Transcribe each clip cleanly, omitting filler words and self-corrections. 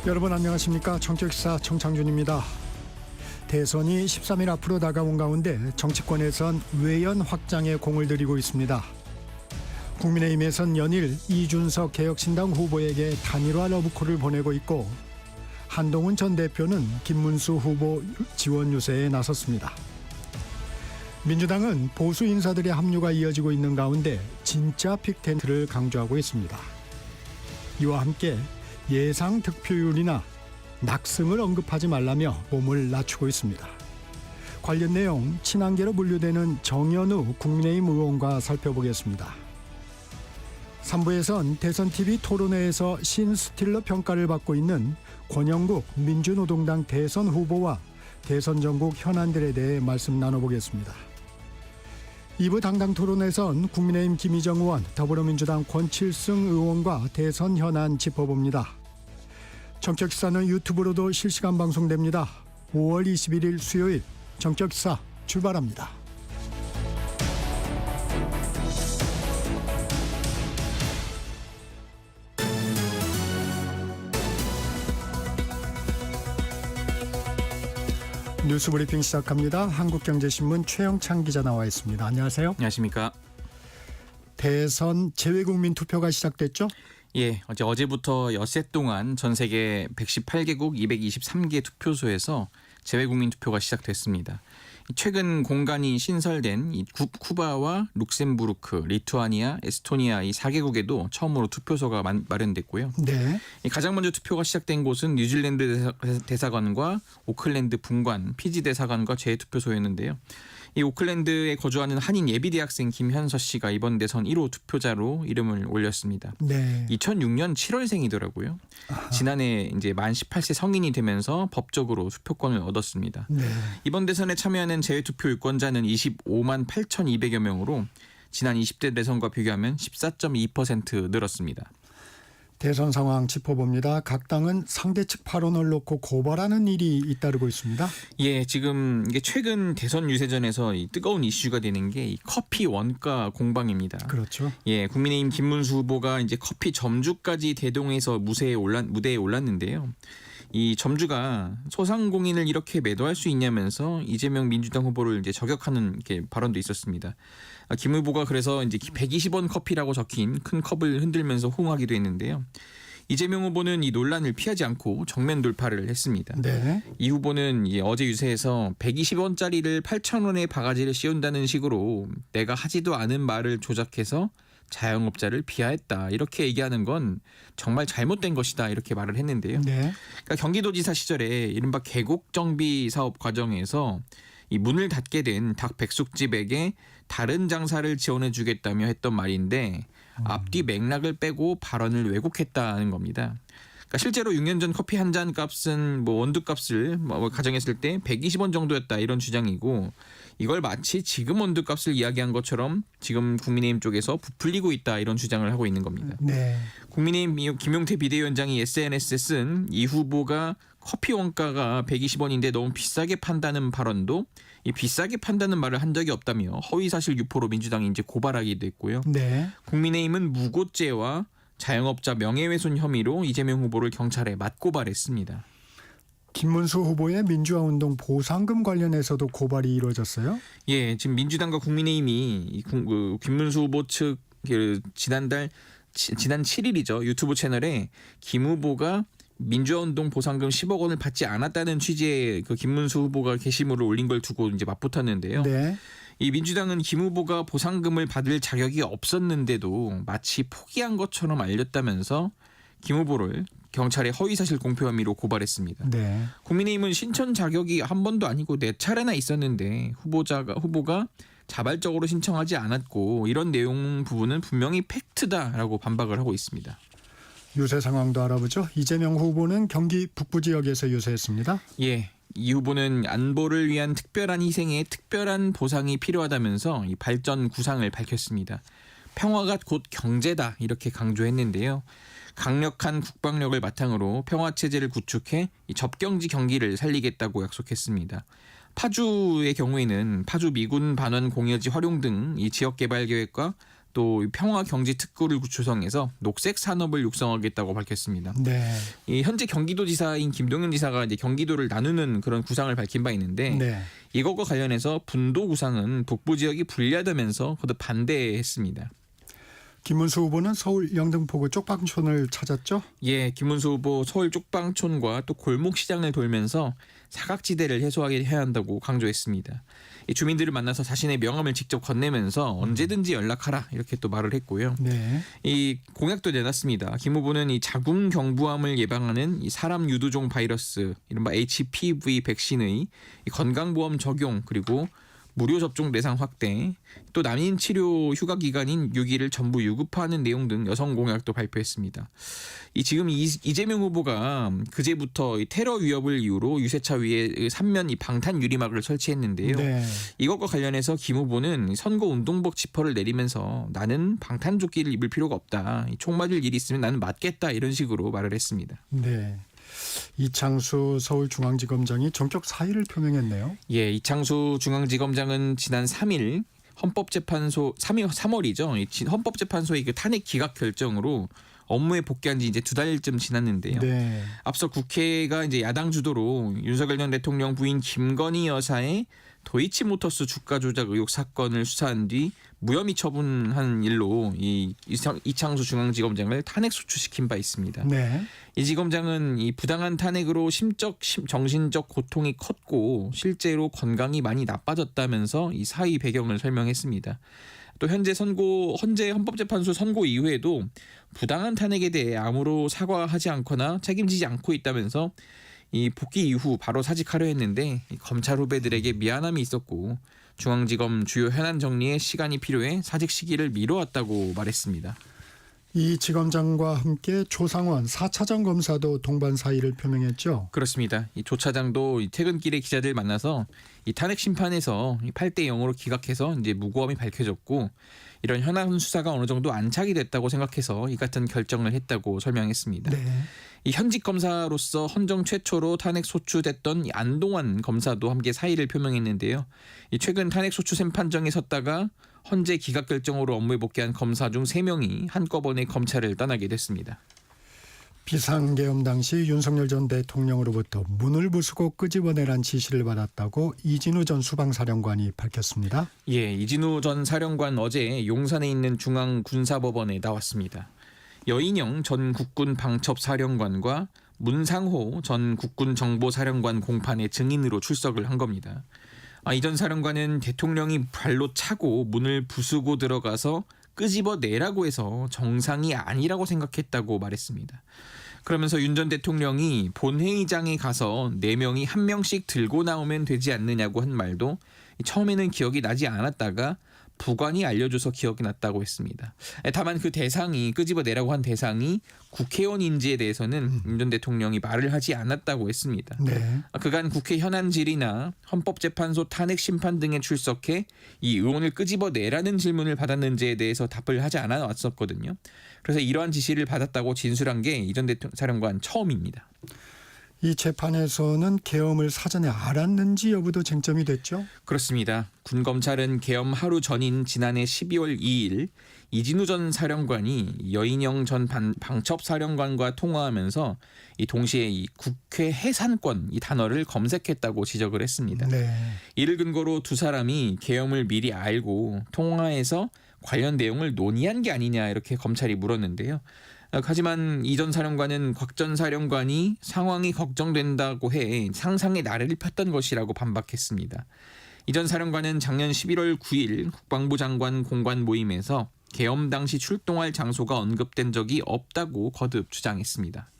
여러분 안녕하십니까. 정책사 정창준입니다. 대선이 13일 앞으로 다가온 가운데 정치권에선 외연 확장에 공을 들이고 있습니다. 국민의힘에선 연일 이준석 개혁신당 후보에게 단일화 러브콜을 보내고 있고, 한동훈 전 대표는 김문수 후보 지원 유세에 나섰습니다. 민주당은 보수 인사들의 합류가 이어지고 있는 가운데 진짜 픽텐트를 강조하고 있습니다. 이와 함께 예상 득표율이나 낙승을 언급하지 말라며 몸을 낮추고 있습니다. 관련 내용 친한계로 분류되는 정현우 국민의힘 의원과 살펴보겠습니다. 3부에선 대선TV 토론회에서 신스틸러 평가를 받고 있는 권영국 민주노동당 대선 후보와 대선 전국 현안들에 대해 말씀 나눠보겠습니다. 2부 당당 토론에선 국민의힘 김희정 의원, 더불어민주당 권칠승 의원과 대선 현안 짚어봅니다. 정책기사는 유튜브로도 실시간 방송됩니다. 5월 21일 수요일 정책기사 출발합니다. 뉴스브리핑 시작합니다. 한국경제신문 최영찬 기자 나와 있습니다. 안녕하세요. 안녕하십니까. 대선 재외국민 투표가 시작됐죠? 예, 어제부터 엿새 동안 전 세계 118개국 223개 투표소에서 재외국민 투표가 시작됐습니다. 최근 공간이 신설된 이 쿠바와 룩셈부르크, 리투아니아, 에스토니아 이 4개국에도 처음으로 투표소가 마련됐고요. 네. 가장 먼저 투표가 시작된 곳은 뉴질랜드 대사관과 오클랜드 분관, 피지 대사관과 재투표소였는데요. 이 오클랜드에 거주하는 한인 예비대학생 김현서 씨가 이번 대선 1호 투표자로 이름을 올렸습니다. 네. 2006년 7월생이더라고요. 지난해 이제 만 18세 성인이 되면서 법적으로 투표권을 얻었습니다. 네. 이번 대선에 참여하는 재외투표 유권자는 25만 8,200여 명으로 지난 20대 대선과 비교하면 14.2% 늘었습니다. 대선 상황 짚어봅니다. 각 당은 상대 측 발언을 놓고 고발하는 일이 잇따르고 있습니다. 예, 지금 이게 최근 대선 유세전에서 이 뜨거운 이슈가 되는 게 이 커피 원가 공방입니다. 그렇죠. 예, 국민의힘 김문수 후보가 이제 커피 점주까지 대동해서 무대에 올랐는데요. 이 점주가 소상공인을 이렇게 매도할 수 있냐면서 이재명 민주당 후보를 이제 저격하는 이렇게 발언도 있었습니다. 김 후보가 그래서 이제 120원 커피라고 적힌 큰 컵을 흔들면서 호응하기도 했는데요. 이재명 후보는 이 논란을 피하지 않고 정면 돌파를 했습니다. 네. 이 후보는 어제 유세에서 120원짜리를 8,000원에 바가지를 씌운다는 식으로 내가 하지도 않은 말을 조작해서 자영업자를 비하했다, 이렇게 얘기하는 건 정말 잘못된 것이다, 이렇게 말을 했는데요. 네. 그러니까 경기도지사 시절에 이른바 계곡 정비 사업 과정에서 이 문을 닫게 된 닭 백숙집에게 다른 장사를 지원해 주겠다며 했던 말인데 앞뒤 맥락을 빼고 발언을 왜곡했다는 겁니다. 그러니까 실제로 6년 전 커피 한 잔 값은 원두값을 가정했을 때 120원 정도였다, 이런 주장이고, 이걸 마치 지금 원두값을 이야기한 것처럼 지금 국민의힘 쪽에서 부풀리고 있다, 이런 주장을 하고 있는 겁니다. 네. 국민의힘 김용태 비대위원장이 SNS에 쓴 이 후보가 커피 원가가 120원인데 너무 비싸게 판다는 발언도 이 비싸게 판다는 말을 한 적이 없다며 허위사실 유포로 민주당이 이제 고발하기도 했고요. 네. 국민의힘은 무고죄와 자영업자 명예훼손 혐의로 이재명 후보를 경찰에 맞고발했습니다. 김문수 후보의 민주화운동 보상금 관련해서도 고발이 이루어졌어요? 예, 지금 민주당과 국민의힘이 김문수 후보 측 지난 7일이죠. 유튜브 채널에 김 후보가 민주화운동 보상금 10억 원을 받지 않았다는 취지의 김문수 후보가 게시물을 올린 걸 두고 이제 맞붙었는데요. 네. 이 민주당은 김 후보가 보상금을 받을 자격이 없었는데도 마치 포기한 것처럼 알렸다면서 김 후보를 경찰에 허위사실 공표 혐의로 고발했습니다. 네. 국민의힘은 신청 자격이 한 번도 아니고 4차례나 있었는데 후보가 자발적으로 신청하지 않았고 이런 내용 부분은 분명히 팩트다라고 반박을 하고 있습니다. 유세 상황도 알아보죠. 이재명 후보는 경기 북부 지역에서 유세했습니다. 예, 이 후보는 안보를 위한 특별한 희생에 특별한 보상이 필요하다면서 이 발전 구상을 밝혔습니다. 평화가 곧 경제다, 이렇게 강조했는데요. 강력한 국방력을 바탕으로 평화체제를 구축해 이 접경지 경기를 살리겠다고 약속했습니다. 파주의 경우에는 파주 미군 반원 공여지 활용 등 이 지역 개발 계획과 또 평화경제특구를 구조성해서 녹색 산업을 육성하겠다고 밝혔습니다. 네. 이 현재 경기도지사인 김동연 지사가 이제 경기도를 나누는 그런 구상을 밝힌 바 있는데 네. 이것과 관련해서 분도 구상은 북부 지역이 불리하다면서 거듭 반대했습니다. 김문수 후보는 서울 영등포구 쪽방촌을 찾았죠? 예, 김문수 후보 서울 쪽방촌과 또 골목시장을 돌면서 사각지대를 해소하게 해야 한다고 강조했습니다. 이 주민들을 만나서 자신의 명함을 직접 건네면서 언제든지 연락하라 이렇게 또 말을 했고요. 네. 이 공약도 내놨습니다. 김 후보는 이 자궁경부암을 예방하는 이 사람 유두종 바이러스 이른바 HPV 백신의 이 건강보험 적용 그리고 무료 접종 대상 확대, 또 난임 치료 휴가 기간인 6일을 전부 유급화하는 내용 등 여성 공약도 발표했습니다. 지금 이재명 후보가 그제부터 이 테러 위협을 이유로 유세차 위에 3면 이 방탄 유리막을 설치했는데요. 네. 이것과 관련해서 김 후보는 선거 운동복 지퍼를 내리면서 나는 방탄조끼를 입을 필요가 없다. 총 맞을 일이 있으면 나는 맞겠다 이런 식으로 말을 했습니다. 네. 이창수 서울중앙지검장이 전격 사의를 표명했네요. 예, 이창수 중앙지검장은 지난 3일 헌법재판소 3월이죠. 헌법재판소의 그 탄핵 기각 결정으로 업무에 복귀한 지 이제 2달쯤 지났는데요. 네. 앞서 국회가 이제 야당 주도로 윤석열 전 대통령 부인 김건희 여사의 도이치모터스 주가 조작 의혹 사건을 수사한 뒤 무혐의 처분한 일로 이창수 중앙지검장을 탄핵 소추시킨 바 있습니다. 네. 이 지검장은 이 부당한 탄핵으로 정신적 고통이 컸고 실제로 건강이 많이 나빠졌다면서 이 사의 배경을 설명했습니다. 또 현재 헌법재판소 선고 이후에도 부당한 탄핵에 대해 아무로 사과하지 않거나 책임지지 않고 있다면서 이 복귀 이후 바로 사직하려 했는데 검찰 후배들에게 미안함이 있었고 중앙지검 주요 현안 정리에 시간이 필요해 사직 시기를 미뤄왔다고 말했습니다. 이 지검장과 함께 조상원 4차장 검사도 동반 사의를 표명했죠. 그렇습니다. 이 조 차장도 퇴근길에 기자들 만나서 이 탄핵 심판에서 8대 0으로 기각해서 이제 무고함이 밝혀졌고 이런 현안 수사가 어느 정도 안착이 됐다고 생각해서 이 같은 결정을 했다고 설명했습니다. 네. 이 현직 검사로서 헌정 최초로 탄핵 소추됐던 이 안동환 검사도 함께 사의를 표명했는데요. 이 최근 탄핵 소추 심판정에 섰다가 헌재 기각 결정으로 업무에 복귀한 검사 중 3명이 한꺼번에 검찰을 떠나게 됐습니다. 비상계엄 당시 윤석열 전 대통령으로부터 문을 부수고 끄집어내란 지시를 받았다고 이진우 전 수방사령관이 밝혔습니다. 예, 이진우 전 사령관 어제 용산에 있는 중앙군사법원에 나왔습니다. 여인영 전 국군 방첩사령관과 문상호 전 국군 정보사령관 공판의 증인으로 출석을 한 겁니다. 이 전 사령관은 대통령이 발로 차고 문을 부수고 들어가서 끄집어내라고 해서 정상이 아니라고 생각했다고 말했습니다. 그러면서 윤 전 대통령이 본회의장에 가서 4명이 1명씩 들고 나오면 되지 않느냐고 한 말도 처음에는 기억이 나지 않았다가 부관이 알려줘서 기억이 났다고 했습니다. 다만 그 대상이 끄집어내라고 한 대상이 국회의원인지에 대해서는 윤 전 대통령이 말을 하지 않았다고 했습니다. 네. 그간 국회 현안 질의나 헌법재판소 탄핵 심판 등에 출석해 이 의원을 끄집어내라는 질문을 받았는지에 대해서 답을 하지 않아 왔었거든요. 그래서 이러한 지시를 받았다고 진술한 게 이 전 사령관 처음입니다. 이 재판에서는 계엄을 사전에 알았는지 여부도 쟁점이 됐죠. 그렇습니다. 군검찰은 계엄 하루 전인 지난해 12월 2일 이진우 전 사령관이 여인영 전 방첩사령관과 통화하면서 동시에 이 국회 해산권 이 단어를 검색했다고 지적을 했습니다. 네. 이를 근거로 두 사람이 계엄을 미리 알고 통화해서 관련 내용을 논의한 게 아니냐 이렇게 검찰이 물었는데요. 하지만 이 전 사령관은 곽 전 사령관이 상황이 걱정된다고 해 상상의 나래를 폈던 것이라고 반박했습니다. 이 전 사령관은 작년 11월 9일 국방부 장관 공관 모임에서 계엄 당시 출동할 장소가 언급된 적이 없다고 거듭 주장했습니다.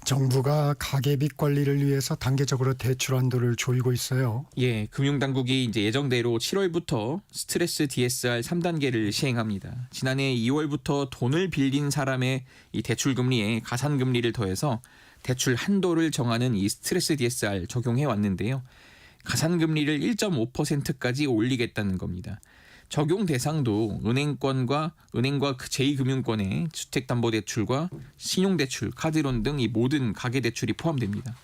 정부가 가계빚 관리를 위해서 단계적으로 대출 한도를 조이고 있어요. 예, 금융당국이 이제 예정대로 7월부터 스트레스 DSR 3단계를 시행합니다. 지난해 2월부터 돈을 빌린 사람의 이 대출 금리에 가산 금리를 더해서 대출 한도를 정하는 이 스트레스 DSR 적용해 왔는데요. 가산 금리를 1.5%까지 올리겠다는 겁니다. 적용 대상도 은행과 그 제2금융권의 주택담보대출과 신용대출, 카드론 등 이 모든 가계대출이 포함됩니다.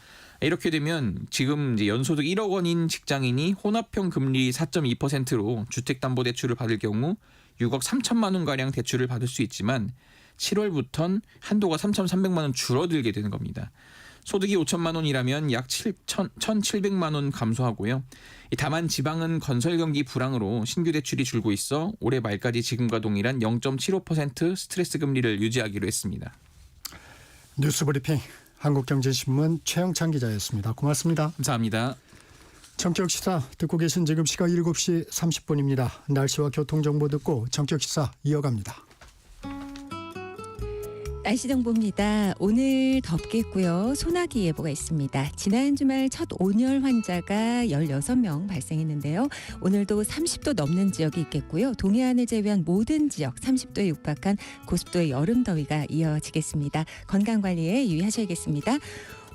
이렇게 되면 지금 이제 연소득 1억 원인 직장인이 혼합형 금리 4.2%로 주택담보대출을 받을 경우 6억 3천만 원가량 대출을 받을 수 있지만 7월부터는 한도가 3,300만 원 줄어들게 되는 겁니다. 소득이 5천만 원이라면 약 1,700만 원 감소하고요. 다만 지방은 건설 경기 불황으로 신규 대출이 줄고 있어 올해 말까지 지금과 동일한 0.75% 스트레스 금리를 유지하기로 했습니다. 뉴스브리핑 한국경제신문 최영찬 기자였습니다. 고맙습니다. 감사합니다. 정치역시사 듣고 계신 지금 시각 7시 30분입니다. 날씨와 교통정보 듣고 정치역시사 이어갑니다. 날씨 정보입니다. 오늘 덥겠고요. 소나기 예보가 있습니다. 지난 주말 첫 온열 환자가 16명 발생했는데요. 오늘도 30도 넘는 지역이 있겠고요. 동해안을 제외한 모든 지역 30도에 육박한 고습도의 여름 더위가 이어지겠습니다. 건강관리에 유의하셔야겠습니다.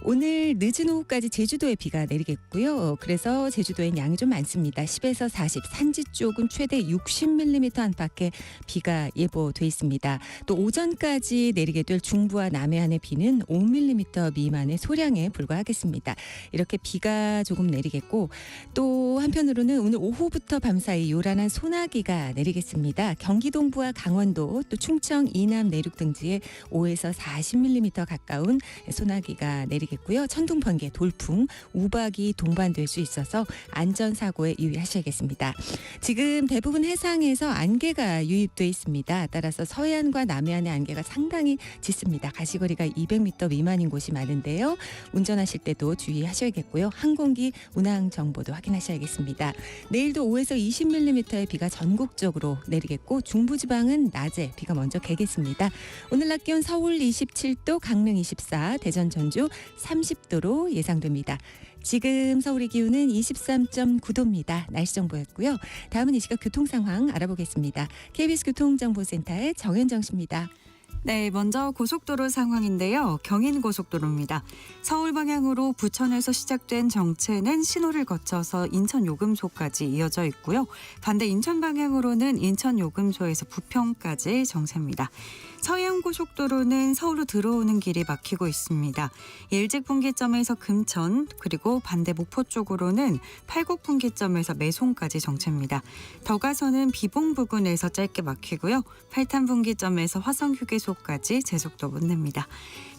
오늘 늦은 오후까지 제주도에 비가 내리겠고요. 그래서 제주도엔 양이 좀 많습니다. 10에서 40, 산지 쪽은 최대 60mm 안팎의 비가 예보돼 있습니다. 또 오전까지 내리게 될 중부와 남해안의 비는 5mm 미만의 소량에 불과하겠습니다. 이렇게 비가 조금 내리겠고 또 한편으로는 오늘 오후부터 밤사이 요란한 소나기가 내리겠습니다. 경기 동부와 강원도 또 충청 이남 내륙 등지에 5에서 40mm 가까운 소나기가 내리겠습니다. 천둥, 번개, 돌풍, 우박이 동반될 수 있어서 안전사고에 유의하셔야겠습니다. 지금 대부분 해상에서 안개가 유입돼 있습니다. 따라서 서해안과 남해안의 안개가 상당히 짙습니다. 가시거리가 200m 미만인 곳이 많은데요. 운전하실 때도 주의하셔야겠고요. 항공기 운항 정보도 확인하셔야겠습니다. 내일도 5에서 20mm의 비가 전국적으로 내리겠고 중부지방은 낮에 비가 먼저 개겠습니다. 오늘 낮 기온 서울 27도, 강릉 24, 대전, 전주 30도로 예상됩니다. 지금 서울의 기온은 23.9도입니다. 날씨 정보였고요. 다음은 이 시각 교통 상황 알아보겠습니다. KBS 교통정보센터의 정현정 씨입니다. 네, 먼저 고속도로 상황인데요. 경인고속도로입니다. 서울 방향으로 부천에서 시작된 정체는 신호를 거쳐서 인천 요금소까지 이어져 있고요. 반대 인천 방향으로는 인천 요금소에서 부평까지 정체입니다. 서해안고속도로는 서울로 들어오는 길이 막히고 있습니다. 일직분기점에서 금천 그리고 반대 목포 쪽으로는 팔곡분기점에서 매송까지 정체입니다. 더 가서는 비봉 부근에서 짧게 막히고요. 팔탄분기점에서 화성휴게소까지 제속도 못 냅니다.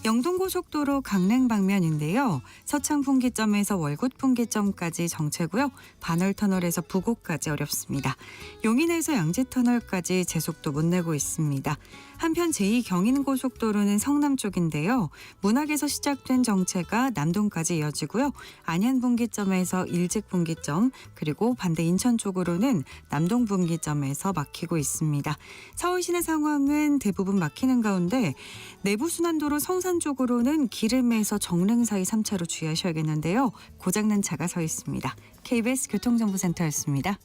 영동고속도로 강릉 방면인데요. 서창분기점에서 월곶분기점까지 정체고요. 반월터널에서 부곡까지 어렵습니다. 용인에서 양재터널까지 제속도 못 내고 있습니다. 한편 제2경인고속도로는 성남 쪽인데요. 문학에서 시작된 정체가 남동까지 이어지고요. 안현분기점에서 일직분기점 그리고 반대 인천 쪽으로는 남동분기점에서 막히고 있습니다. 서울 시내 상황은 대부분 막히는 가운데 내부순환도로 성산 쪽으로는 기름에서 정릉 사이 3차로 주의하셔야겠는데요. 고장난 차가 서 있습니다. KBS 교통정보센터였습니다.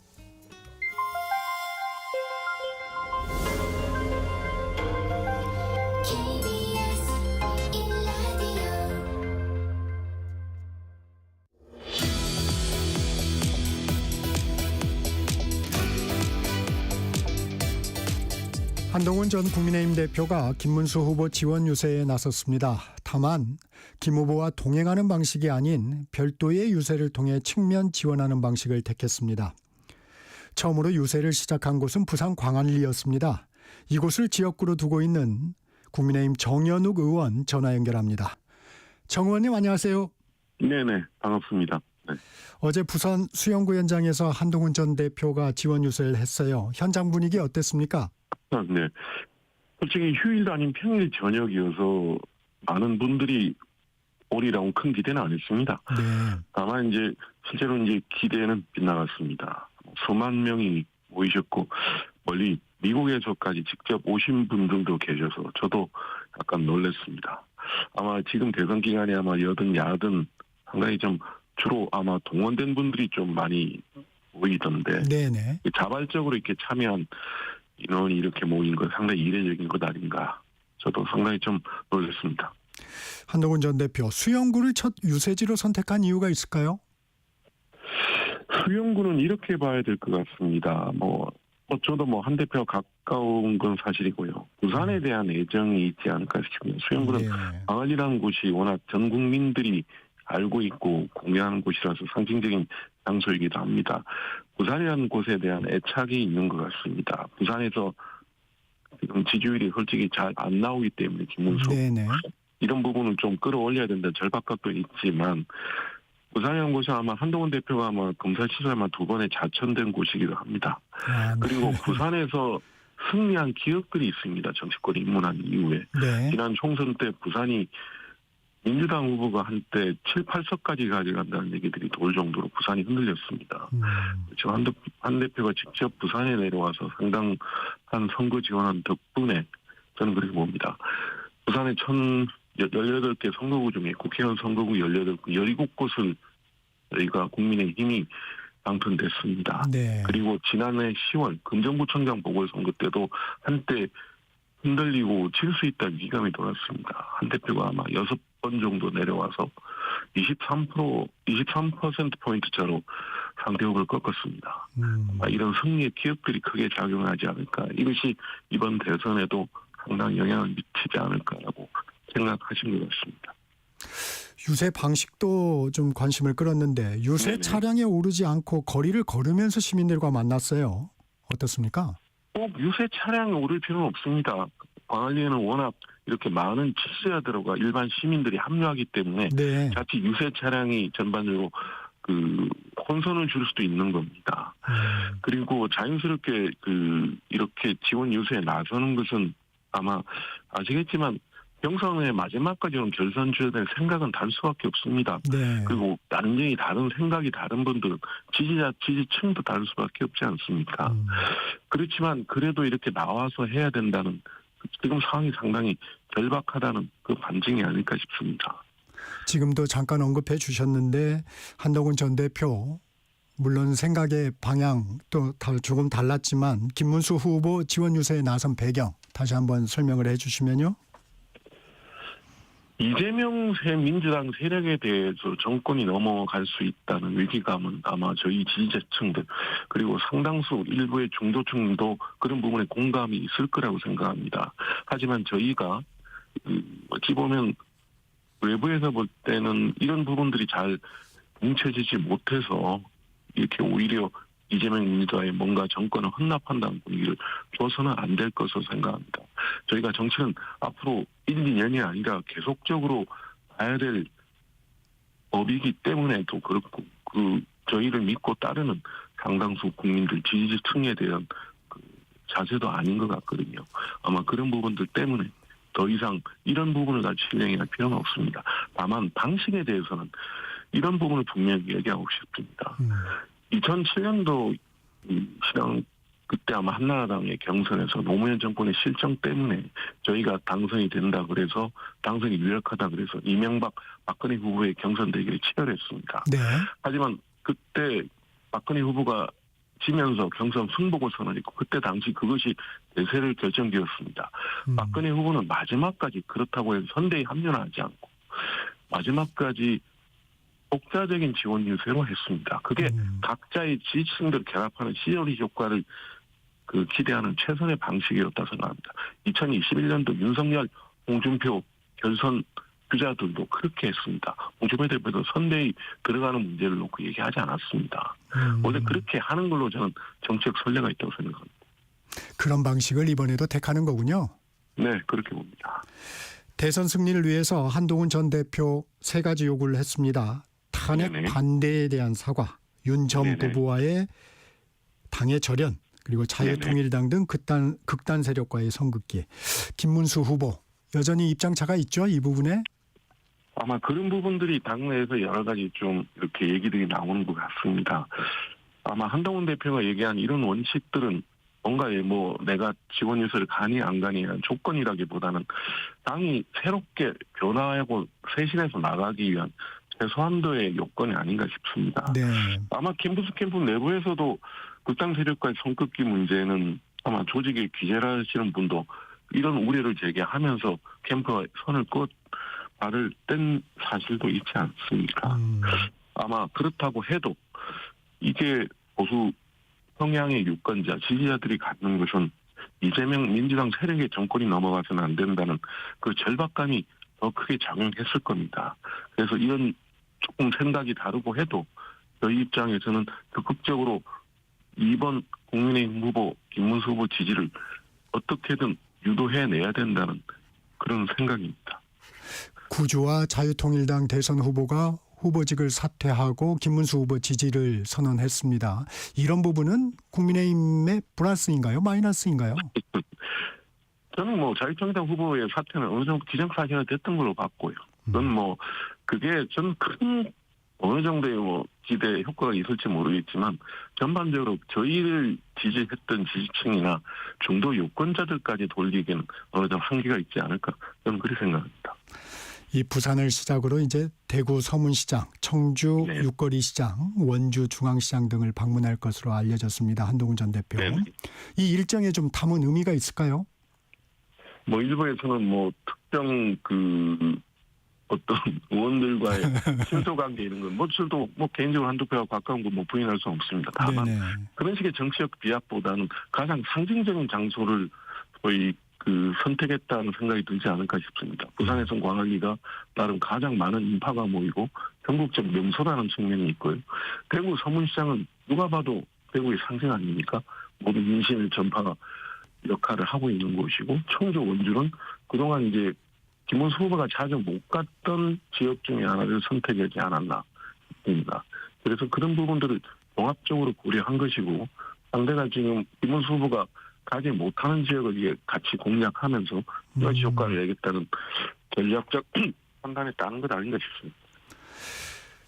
한동훈 전 국민의힘 대표가 김문수 후보 지원 유세에 나섰습니다. 다만 김 후보와 동행하는 방식이 아닌 별도의 유세를 통해 측면 지원하는 방식을 택했습니다. 처음으로 유세를 시작한 곳은 부산 광안리였습니다. 이곳을 지역구로 두고 있는 국민의힘 정연욱 의원 전화 연결합니다. 정 의원님 안녕하세요. 네네, 반갑습니다. 네. 어제 부산 수영구 현장에서 한동훈 전 대표가 지원 유세를 했어요. 현장 분위기 어땠습니까? 네. 솔직히 휴일도 아닌 평일 저녁이어서 많은 분들이 오리라고 큰 기대는 안 했습니다. 네. 다만 이제 실제로 이제 기대는 빗나갔습니다. 수만 명이 모이셨고 멀리 미국에서까지 직접 오신 분들도 계셔서 저도 약간 놀랐습니다. 아마 지금 대선 기간에 아마 여든 야든 상당히 좀 주로 아마 동원된 분들이 좀 많이 모이던데 네네. 자발적으로 이렇게 참여한 인원이 이렇게 모인 건 상당히 이례적인 것 아닌가. 저도 상당히 좀 놀랐습니다. 한동훈 전 대표 수영구를 첫 유세지로 선택한 이유가 있을까요? 수영구는 이렇게 봐야 될 것 같습니다. 저도 한 대표가 가까운 건 사실이고요. 부산에 대한 애정이 있지 않을까 싶습니다. 수영구는 네. 광안리라는 곳이 워낙 전 국민들이 알고 있고 공유하는 곳이라서 상징적인 장소이기도 합니다. 부산이라는 곳에 대한 애착이 있는 것 같습니다. 부산에서 지금 지지율이 솔직히 잘 안 나오기 때문에 김문수 네네. 이런 부분을 좀 끌어올려야 된다는 절박감도 있지만 부산이라는 곳이 아마 한동훈 대표가 아마 검사 시절만 2번에 자천된 곳이기도 합니다. 아, 네. 그리고 부산에서 승리한 기억들이 있습니다. 정치권이 입문한 이후에. 네. 지난 총선 때 부산이 민주당 후보가 한때 7, 8석까지 가져간다는 얘기들이 돌 정도로 부산이 흔들렸습니다. 지금 한 대표가 직접 부산에 내려와서 상당한 선거 지원한 덕분에 저는 그렇게 봅니다. 부산의 18개 선거구 중에 국회의원 선거구 18구, 17곳을 저희가 국민의힘이 당선됐습니다. 네. 그리고 지난해 10월 금정구청장 보궐선거 때도 한때 흔들리고 질 수 있다는 위기감이 돌았습니다. 한 대표가 아마 6번 정도 내려와서 23%포인트 차로 상대 후보를 꺾었습니다. 이런 승리의 기억들이 크게 작용하지 않을까. 이것이 이번 대선에도 상당히 영향을 미치지 않을까라고 생각하신 것 같습니다. 유세 방식도 좀 관심을 끌었는데 유세 네네. 차량에 오르지 않고 거리를 걸으면서 시민들과 만났어요. 어떻습니까? 꼭 유세 차량에 오를 필요는 없습니다. 광안리에는 워낙 이렇게 많은 지지자들과 일반 시민들이 합류하기 때문에 네. 자칫 유세 차량이 전반적으로 혼선을 줄 수도 있는 겁니다. 그리고 자연스럽게 이렇게 지원 유세에 나서는 것은 아마 아시겠지만 경선의 마지막까지는 결선 줘야 될 생각은 다를 수밖에 없습니다. 네. 그리고 완전히 다른 생각이 다른 분들은 지지층도 다를 수밖에 없지 않습니까? 그렇지만 그래도 이렇게 나와서 해야 된다는 지금 상황이 상당히 절박하다는 그 반증이 아닐까 싶습니다. 지금도 잠깐 언급해 주셨는데 한동훈 전 대표 물론 생각의 방향 또 조금 달랐지만 김문수 후보 지원 유세에 나선 배경 다시 한번 설명을 해 주시면요. 이재명 민주당 세력에 대해서 정권이 넘어갈 수 있다는 위기감은 아마 저희 지지자층들 그리고 상당수 일부의 중도층도 그런 부분에 공감이 있을 거라고 생각합니다. 하지만 저희가 어찌 보면 외부에서 볼 때는 이런 부분들이 잘 뭉쳐지지 못해서 이렇게 오히려 이재명 민주당의 뭔가 정권을 헌납한다는 분위기를 줘서는 안 될 것으로 생각합니다. 저희가 정치는 앞으로 1, 2년이 아니라 계속적으로 봐야 될 법이기 때문에도 그렇고 저희를 믿고 따르는 상당수 국민들 지지층에 대한 자세도 아닌 것 같거든요. 아마 그런 부분들 때문에 더 이상 이런 부분을 가지고 실행할 필요는 없습니다. 다만 방식에 대해서는 이런 부분을 분명히 얘기하고 싶습니다. 2007년도 그때 아마 한나라당의 경선에서 노무현 정권의 실정 때문에 저희가 당선이 된다 그래서 당선이 유력하다 그래서 이명박 박근혜 후보의 경선 대결이 치열했습니다. 네. 하지만 그때 박근혜 후보가 지면서 경선 승복을 선언했고 그때 당시 그것이 대세를 결정되었습니다. 박근혜 후보는 마지막까지 그렇다고 해서 선대에 합류는 하지 않고 마지막까지 독자적인 지원 유세로 했습니다. 그게 각자의 지지층들을 결합하는 시너지 효과를 기대하는 최선의 방식이었다 생각합니다. 2021년도 윤석열, 홍준표 결선 주자들도 그렇게 했습니다. 홍준표 대표도 선대에 들어가는 문제를 놓고 얘기하지 않았습니다. 원래 그렇게 하는 걸로 저는 정책 선례가 있다고 생각합니다. 그런 방식을 이번에도 택하는 거군요. 네, 그렇게 봅니다. 대선 승리를 위해서 한동훈 전 대표 3가지 요구를 했습니다. 탄핵 네네. 반대에 대한 사과, 윤 전 네네. 후보와의 당의 절연, 그리고 자유통일당 등 극단 세력과의 선긋기. 김문수 후보 여전히 입장차가 있죠, 이 부분에? 아마 그런 부분들이 당내에서 여러 가지 좀 이렇게 얘기들이 나오는 것 같습니다. 아마 한동훈 대표가 얘기한 이런 원칙들은 뭔가 내가 지원 유세를 가니 안 가니 한 조건이라기보다는 당이 새롭게 변화하고 쇄신해서 나가기 위한 최소한도의 요건이 아닌가 싶습니다. 네. 아마 김문수 캠프 내부에서도 극단 세력과의 손긋기 문제는 아마 조직의 기재를 하시는 분도 이런 우려를 제기하면서 캠프와 선을 발을 뗀 사실도 있지 않습니까? 아마 그렇다고 해도 이게 보수 성향의 유권자, 지지자들이 갖는 것은 이재명 민주당 세력의 정권이 넘어가서는 안 된다는 그 절박감이 더 크게 작용했을 겁니다. 그래서 이런 조금 생각이 다르고 해도 저희 입장에서는 적극적으로 이번 국민의힘 후보 김문수 후보 지지를 어떻게든 유도해내야 된다는 그런 생각입니다. 구주와 자유통일당 대선 후보가 후보직을 사퇴하고 김문수 후보 지지를 선언했습니다. 이런 부분은 국민의힘의 플러스인가요? 마이너스인가요? 저는 뭐 자유통일당 후보의 사퇴는 어느 정도 기정사실화 됐던 걸로 봤고요. 그건 뭐 그게 전 큰 어느 정도의 뭐 기대 효과가 있을지 모르겠지만 전반적으로 저희를 지지했던 지지층이나 중도 유권자들까지 돌리기에는 어느 정도 한계가 있지 않을까 저는 그렇게 생각합니다. 이 부산을 시작으로 이제 대구 서문시장, 청주 네. 육거리시장, 원주 중앙시장 등을 방문할 것으로 알려졌습니다. 한동훈 전 대표. 네. 이 일정에 좀 담은 의미가 있을까요? 뭐 일부에서는 뭐 특정 어떤 의원들과의 친소 관계 이런 건 뭐 저도 뭐 개인적으로 한두 표와 가까운 거 뭐 부인할 수 없습니다. 다만 네네. 그런 식의 정치적 비합보다는 가장 상징적인 장소를 거의 선택했다는 생각이 들지 않을까 싶습니다. 부산에선 광안리가 나름 가장 많은 인파가 모이고 전국적 명소라는 측면이 있고요. 대구 서문시장은 누가 봐도 대구의 상징 아닙니까? 모든 민심의 전파 역할을 하고 있는 곳이고 청주 원주는 그동안 이제 김문수 후보가 자주 못 갔던 지역 중에 하나를 선택하지 않았나 싶습니다. 그래서 그런 부분들을 종합적으로 고려한 것이고 상대가 지금 김문수 후보가 가지 못하는 지역을 이게 같이 공략하면서 여지 효과를 내겠다는 전략적 판단에 따른 것 아닌가 싶습니다.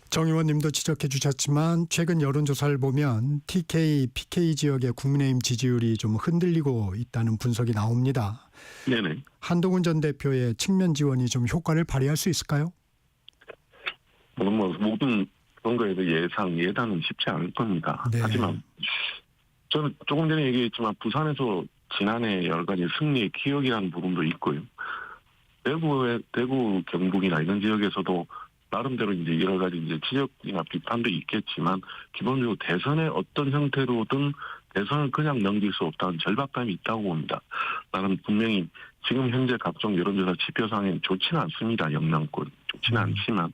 정 의원님도 지적해 주셨지만 최근 여론조사를 보면 TK, PK 지역의 국민의힘 지지율이 좀 흔들리고 있다는 분석이 나옵니다. 네네. 한동훈 전 대표의 측면 지원이 좀 효과를 발휘할 수 있을까요? 물론 뭐 모든 선거에도 예단은 쉽지 않을 겁니다. 네. 하지만 저는 조금 전에 얘기했지만 부산에서 지난해 여러 가지 승리의 기억이라는 부분도 있고요. 대구 경북이나 이런 지역에서도 나름대로 이제 여러 가지 이제 지적이나 비판도 있겠지만 기본적으로 대선의 어떤 형태로든 대선을 그냥 넘길 수 없다는 절박감이 있다고 봅니다. 나는 분명히 지금 현재 각종 여론조사 지표상엔 좋지는 않습니다. 영남권 좋지는 않지만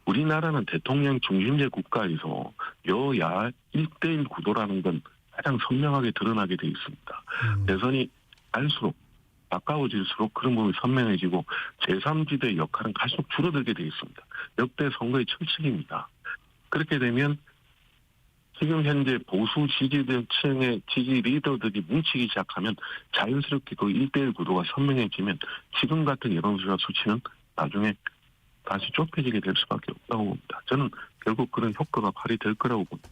우리나라는 대통령 중심제 국가에서 여야 1대1 구도라는 건 가장 선명하게 드러나게 돼 있습니다. 대선이 갈수록 가까워질수록 그런 부분이 선명해지고 제3지대의 역할은 갈수록 줄어들게 돼 있습니다. 역대 선거의 철칙입니다. 그렇게 되면 지금 현재 보수 지지층의 지지 리더들이 뭉치기 시작하면 자연스럽게 그 1대1 구도가 선명해지면 지금 같은 여론조사 수치는 나중에 다시 좁혀지게 될 수밖에 없다고 봅니다. 저는 결국 그런 효과가 발휘될 거라고 봅니다.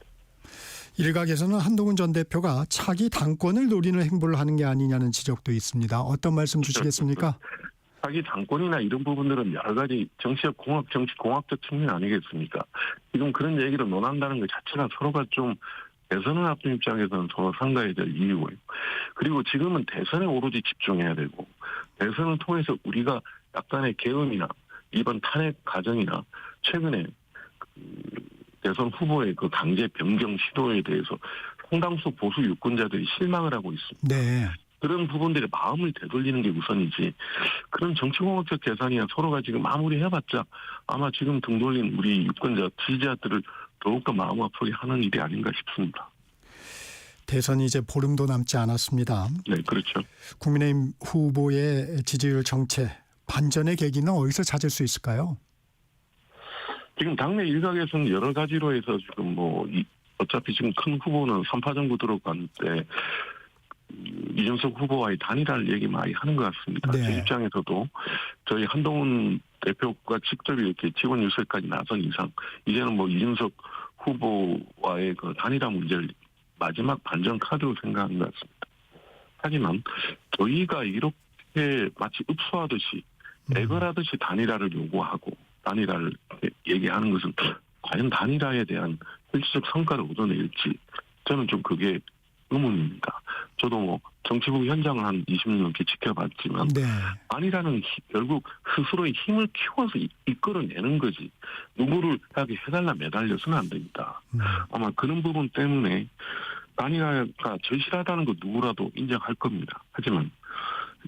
일각에서는 한동훈 전 대표가 차기 당권을 노리는 행보를 하는 게 아니냐는 지적도 있습니다. 어떤 말씀 주시겠습니까? 자기 당권이나 이런 부분들은 여러 가지 정치적 공학적 측면 아니겠습니까? 지금 그런 얘기를 논한다는 것 자체가 서로가 좀 대선을 앞둔 입장에서는 서로 상가해야 될 이유고요. 그리고 지금은 대선에 오로지 집중해야 되고 대선을 통해서 우리가 약간의 계엄이나 이번 탄핵 과정이나 최근에 대선 후보의 그 강제 변경 시도에 대해서 상당수 보수 유권자들이 실망을 하고 있습니다. 네. 그런 부분들의 마음을 되돌리는 게 우선이지 그런 정치공학적 계산이나 서로가 지금 아무리 해봤자 아마 지금 등 돌린 우리 유권자 지지자들을 더욱더 마음 아프게 하는 일이 아닌가 싶습니다. 대선이 이제 보름도 남지 않았습니다. 네, 그렇죠. 국민의힘 후보의 지지율 정체 반전의 계기는 어디서 찾을 수 있을까요? 지금 당내 일각에서는 여러 가지로 해서 지금 어차피 지금 큰 후보는 3파전 구도로 갔는데 이준석 후보와의 단일화를 얘기 많이 하는 것 같습니다. 네. 제 입장에서도 저희 한동훈 대표가 직접 이렇게 직원 유세까지 나선 이상 이제는 이준석 후보와의 그 단일화 문제를 마지막 반전 카드로 생각하는 것 같습니다. 하지만 저희가 이렇게 마치 읍소하듯이 애걸하듯이 단일화를 요구하고 단일화를 얘기하는 것은 과연 단일화에 대한 실질적 성과를 얻어낼지 저는 좀 그게 의문입니다. 저도 정치국 현장을 한 20년 넘게 지켜봤지만 네. 단일화는 결국 스스로의 힘을 키워서 이끌어내는 거지 누구를 하게 해달라 매달려서는 안 됩니다. 아마 그런 부분 때문에 단일화가 절실하다는 거 누구라도 인정할 겁니다. 하지만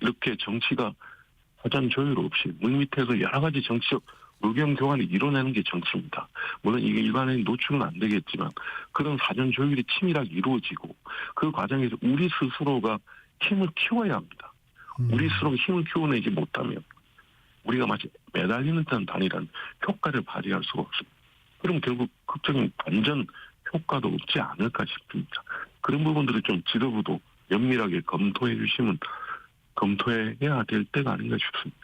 이렇게 정치가 사전 조율 없이 물밑에서 여러 가지 정치적 의견 교환을 이뤄내는 게 정치입니다. 물론 이게 일반인 노출은 안 되겠지만 그런 사전 조율이 치밀하게 이루어지고 그 과정에서 우리 스스로가 힘을 키워야 합니다. 우리 스스로 힘을 키워내지 못하면 우리가 마치 매달리는 듯한 단일한 효과를 발휘할 수가 없습니다. 그럼 결국 극적인 반전 효과도 없지 않을까 싶습니다. 그런 부분들을 좀 지도부도 면밀하게 검토해 주시면 검토해야 될 때가 아닌가 싶습니다.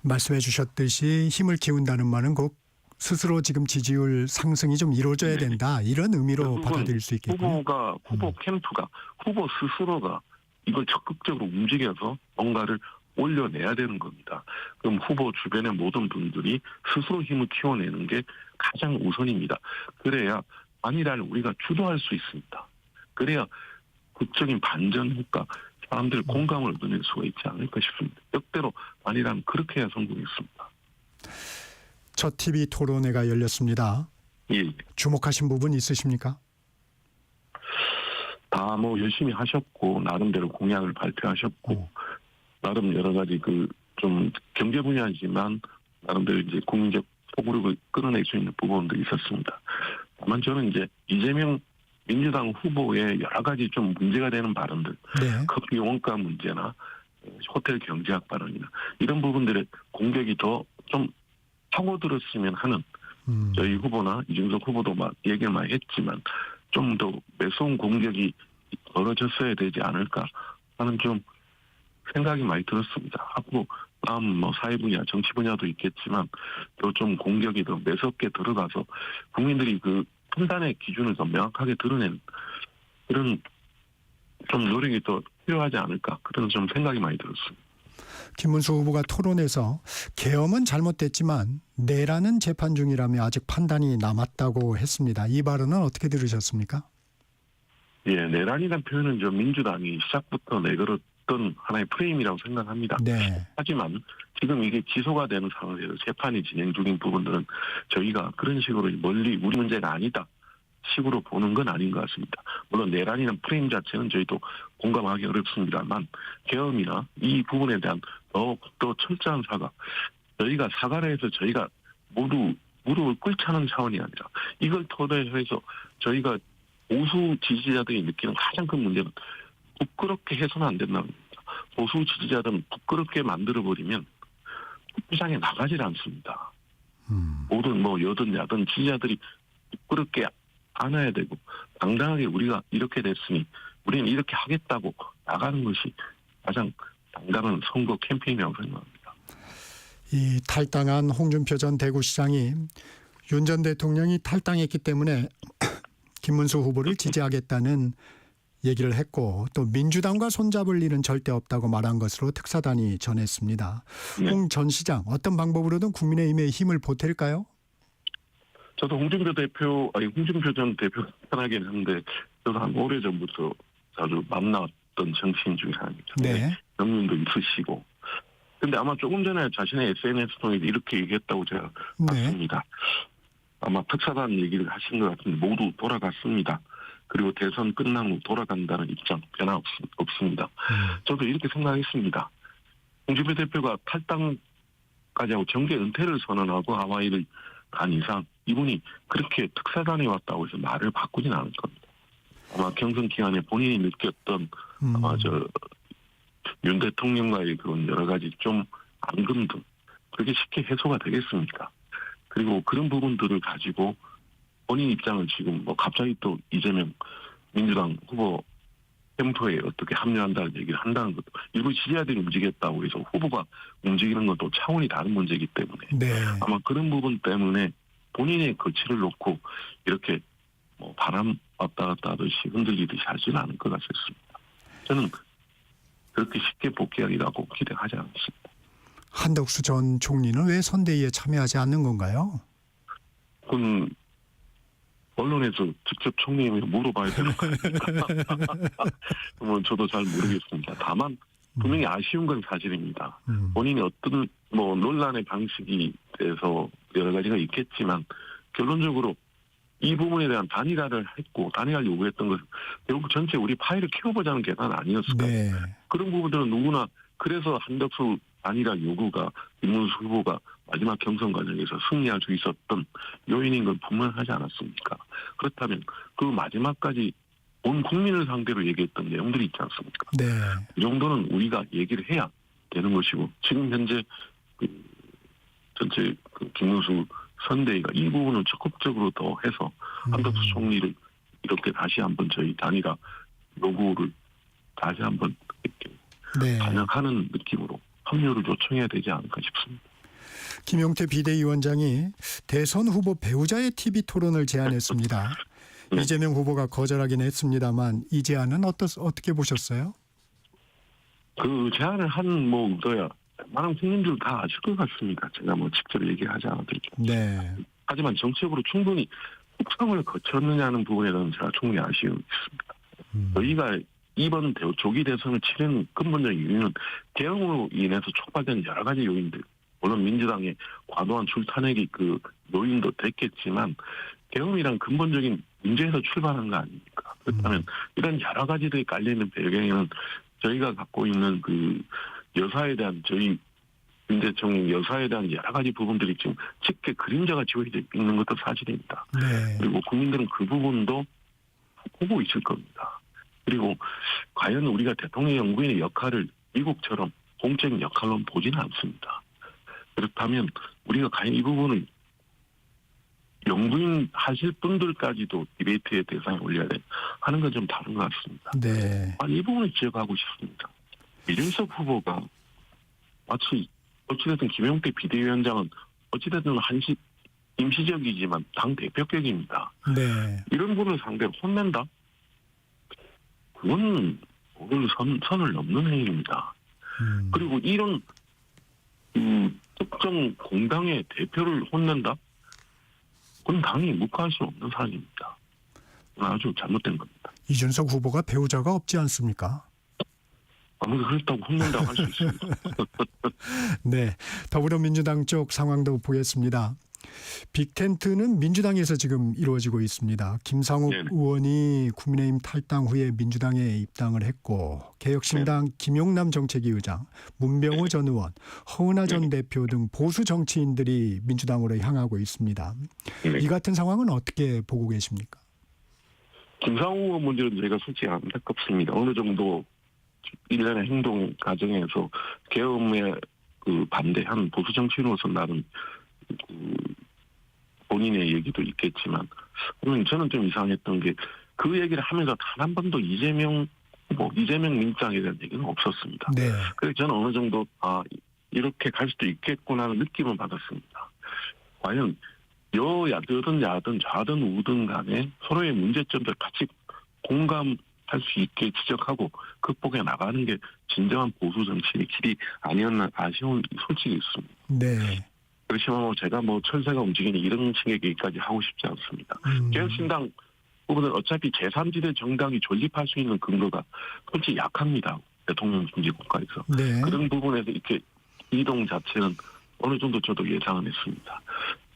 말씀해 주셨듯이 힘을 키운다는 말은 곧 스스로 지금 지지율 상승이 좀 이루어져야 네. 된다. 이런 의미로 결국은 받아들일 수 있겠군요. 후보 캠프가 후보 스스로가 이걸 적극적으로 움직여서 뭔가를 올려내야 되는 겁니다. 그럼 후보 주변의 모든 분들이 스스로 힘을 키워내는 게 가장 우선입니다. 그래야 아니라를 우리가 주도할 수 있습니다. 그래야 극적인 반전 효과, 사람들 공감을 얻어낼 수가 있지 않을까 싶습니다. 역대로 아니라면 그렇게 해야 성공했습니다. 첫 TV 토론회가 열렸습니다. 예. 주목하신 부분 있으십니까? 다 뭐 열심히 하셨고 나름대로 공약을 발표하셨고 나름 여러 가지 그 좀 경제 분야이지만 나름대로 이제 국민적 포부력을 끌어낼 수 있는 부분도 있었습니다. 다만 저는 이제 이재명 민주당 후보의 여러 가지 좀 문제가 되는 발언들, 네. 커피 원가 문제나 호텔 경제학 발언이나 이런 부분들의 공격이 더 좀 파고들었으면 하는 저희 후보나 이준석 후보도 막 얘기를 많이 했지만 좀 더 매서운 공격이 벌어졌어야 되지 않을까 하는 좀 생각이 많이 들었습니다. 앞으로 다음 뭐 사회 분야, 정치 분야도 있겠지만 또 좀 공격이 더 매섭게 들어가서 국민들이 그 판단의 기준을 더 명확하게 드러내는 그런 좀 노력이 더 필요하지 않을까 그런 좀 생각이 많이 들었습니다. 김문수 후보가 토론에서 계엄은 잘못됐지만 내라는 재판 중이라며 아직 판단이 남았다고 했습니다. 이 발언은 어떻게 들으셨습니까? 예, 내란이라는 표현은 좀 민주당이 시작부터 내걸었던 하나의 프레임이라고 생각합니다. 네. 하지만 지금 이게 기소가 되는 상황에서 재판이 진행 중인 부분들은 저희가 그런 식으로 멀리 우리 문제가 아니다 식으로 보는 건 아닌 것 같습니다. 물론 내란이라는 프레임 자체는 저희도 공감하기 어렵습니다만 계엄이나 이 부분에 대한 더 철저한 사과, 저희가 사과를 해서 저희가 모두 무릎을 꿇자는 차원이 아니라 이걸 토대해서 저희가 보수 지지자들이 느끼는 가장 큰 문제는 부끄럽게 해서는 안 된다는 겁니다. 보수 지지자들은 부끄럽게 만들어버리면 투표장에 나가질 않습니다. 모든 뭐 여든 야든 지지자들이 부끄럽게 안아야 되고 당당하게 우리가 이렇게 됐으니 우리는 이렇게 하겠다고 나가는 것이 가장 당당한 선거 캠페인이라고 생각합니다. 이 탈당한 홍준표 전 대구시장이 윤 전 대통령이 탈당했기 때문에 김문수 후보를 지지하겠다는 얘기를 했고 또 민주당과 손잡을 일은 절대 없다고 말한 것으로 특사단이 전했습니다. 네. 홍 전 시장 어떤 방법으로든 국민의힘에 힘을 보탤까요? 저도 홍준표 전 대표 편하긴 한데 저도 한 오래전부터 자주 만나왔던 정치인 중에 하나입니다. 네. 명륜도 있으시고 근데 아마 조금 전에 자신의 SNS 통해서 이렇게 얘기했다고 제가 네. 봤습니다. 아마 특사단 얘기를 하신 것 같은데 모두 돌아갔습니다. 그리고 대선 끝난 후 돌아간다는 입장 변화 없습니다. 저도 이렇게 생각했습니다. 홍준표 대표가 탈당까지 하고 정계 은퇴를 선언하고 하와이를 간 이상 이분이 그렇게 특사단에 왔다고 해서 말을 바꾸진 않을 겁니다. 아마 경선 기간에 본인이 느꼈던 아마 윤 대통령과의 그런 여러 가지 좀 앙금 등 그렇게 쉽게 해소가 되겠습니까? 그리고 그런 부분들을 가지고 본인 입장을 지금 뭐 갑자기 또 이재명 민주당 후보 캠프에 어떻게 합류한다는 얘기를 한다는 것도 일부 지지자들이 움직였다고 해서 후보가 움직이는 것도 차원이 다른 문제이기 때문에 네. 아마 그런 부분 때문에 본인의 거취를 놓고 이렇게 뭐 바람 왔다 갔다 하듯이 흔들리듯이 하지는 않을 것 같습니다. 저는 그렇게 쉽게 복귀하리라고 기대하지 않습니다. 한덕수 전 총리는 왜 선대위에 참여하지 않는 건가요? 그건 언론에서 직접 총리에게 물어봐야 되는 거니까 뭐 저도 잘 모르겠습니다. 다만 분명히 아쉬운 건 사실입니다. 본인이 어떤 뭐 논란의 방식이 돼서 여러 가지가 있겠지만 결론적으로 이 부분에 대한 단일화를 했고 단일화를 요구했던 것은 결국 전체 우리 파일을 키워보자는 계산 아니었을까요? 네. 그런 부분들은 누구나 그래서 한덕수 단일화 요구가 김문수 후보가 마지막 경선 과정에서 승리할 수 있었던 요인인 건 분명하지 않았습니까? 그렇다면 그 마지막까지 온 국민을 상대로 얘기했던 내용들이 있지 않습니까? 네. 이 정도는 우리가 얘기를 해야 되는 것이고 지금 현재 전체 김문수 선대위가 이 부분을 적극적으로 더 해서 한덕수 총리를 이렇게 다시 한번 저희 단일화 요구를 다시 한번 이렇게 네. 반영하는 느낌으로 합류를 요청해야 되지 않을까 싶습니다. 김용태 비대위원장이 대선 후보 배우자의 TV 토론을 제안했습니다. 네. 이재명 후보가 거절하긴 했습니다만 이 제안은 어떻게 보셨어요? 그 제안을 한 의도야 많은 국민들 다 아실 것 같습니다. 제가 직접 얘기하지 않아도 네. 하지만 정치적으로 충분히 국성을 거쳤느냐는 부분에 대해서는 제가 충분히 아쉬움이 있습니다. 저희가 이번 조기 대선을 치르는 근본적인 이유는 계엄으로 인해서 촉발된 여러 가지 요인들, 물론 민주당의 과도한 출탄핵이 그 요인도 됐겠지만 계엄이란 근본적인 문제에서 출발한 거 아닙니까? 그렇다면 이런 여러 가지들이 깔려있는 배경에는 저희가 갖고 있는 그 여사에 대한 저희 윤대총 여사에 대한 여러 가지 부분들이 지금 짙게 그림자가 지워져 있는 것도 사실입니다. 네. 그리고 국민들은 그 부분도 보고 있을 겁니다. 그리고 과연 우리가 대통령 영부인의 역할을 미국처럼 공적인 역할로 보지는 않습니다. 그렇다면 우리가 과연 이 부분을 영부인 하실 분들까지도 디베이트의 대상에 올려야 돼 하는 건 좀 다른 것 같습니다. 네. 이 부분을 지적하고 싶습니다. 이준석 후보가 마치 어찌됐든 김용태 비대위원장은 어찌됐든 임시적이지만 당 대표격입니다. 네. 이런 분을 상대로 혼낸다? 그건 오늘 선을 넘는 행위입니다. 그리고 이런 특정 공당의 대표를 혼낸다? 그건 당이 묵과할 수 없는 사안입니다. 그건 아주 잘못된 겁니다. 이준석 후보가 배우자가 없지 않습니까? 아무리 그렇다고 혼낸다고 할 수 있습니다. 네. 더불어민주당 쪽 상황도 보겠습니다. 빅텐트는 민주당에서 지금 이루어지고 있습니다. 김상욱 네네. 의원이 국민의힘 탈당 후에 민주당에 입당을 했고 개혁신당 김용남 정책위 의장, 문병호 전 의원, 허은하 전 대표 등 보수 정치인들이 민주당으로 향하고 있습니다. 네. 이 같은 상황은 어떻게 보고 계십니까? 김상우 의원 문제는 저희가 솔직히 안타깝습니다. 어느 정도 일련의 행동 과정에서 계엄에 반대한 보수 정치인으로서 나름 본인의 얘기도 있겠지만 저는 좀 이상했던 게 그 얘기를 하면서 단 한 번도 이재명 민주당에 대한 얘기는 없었습니다. 네. 그래서 저는 어느 정도 이렇게 갈 수도 있겠구나 하는 느낌을 받았습니다. 과연 여야든 야든 좌든 우든 간에 서로의 문제점들 같이 공감할 수 있게 지적하고 극복해 나가는 게 진정한 보수 정치의 길이 아니었나 아쉬운 솔직히 있습니다. 네. 그렇지만 제가 철새가 움직이는 이런 식의 얘기까지 하고 싶지 않습니다. 개혁신당 부분은 어차피 제3지대 정당이 존립할 수 있는 근거가 솔직히 약합니다. 대통령 중재 국가에서. 네. 그런 부분에서 이렇게 이동 자체는 어느 정도 저도 예상은 했습니다.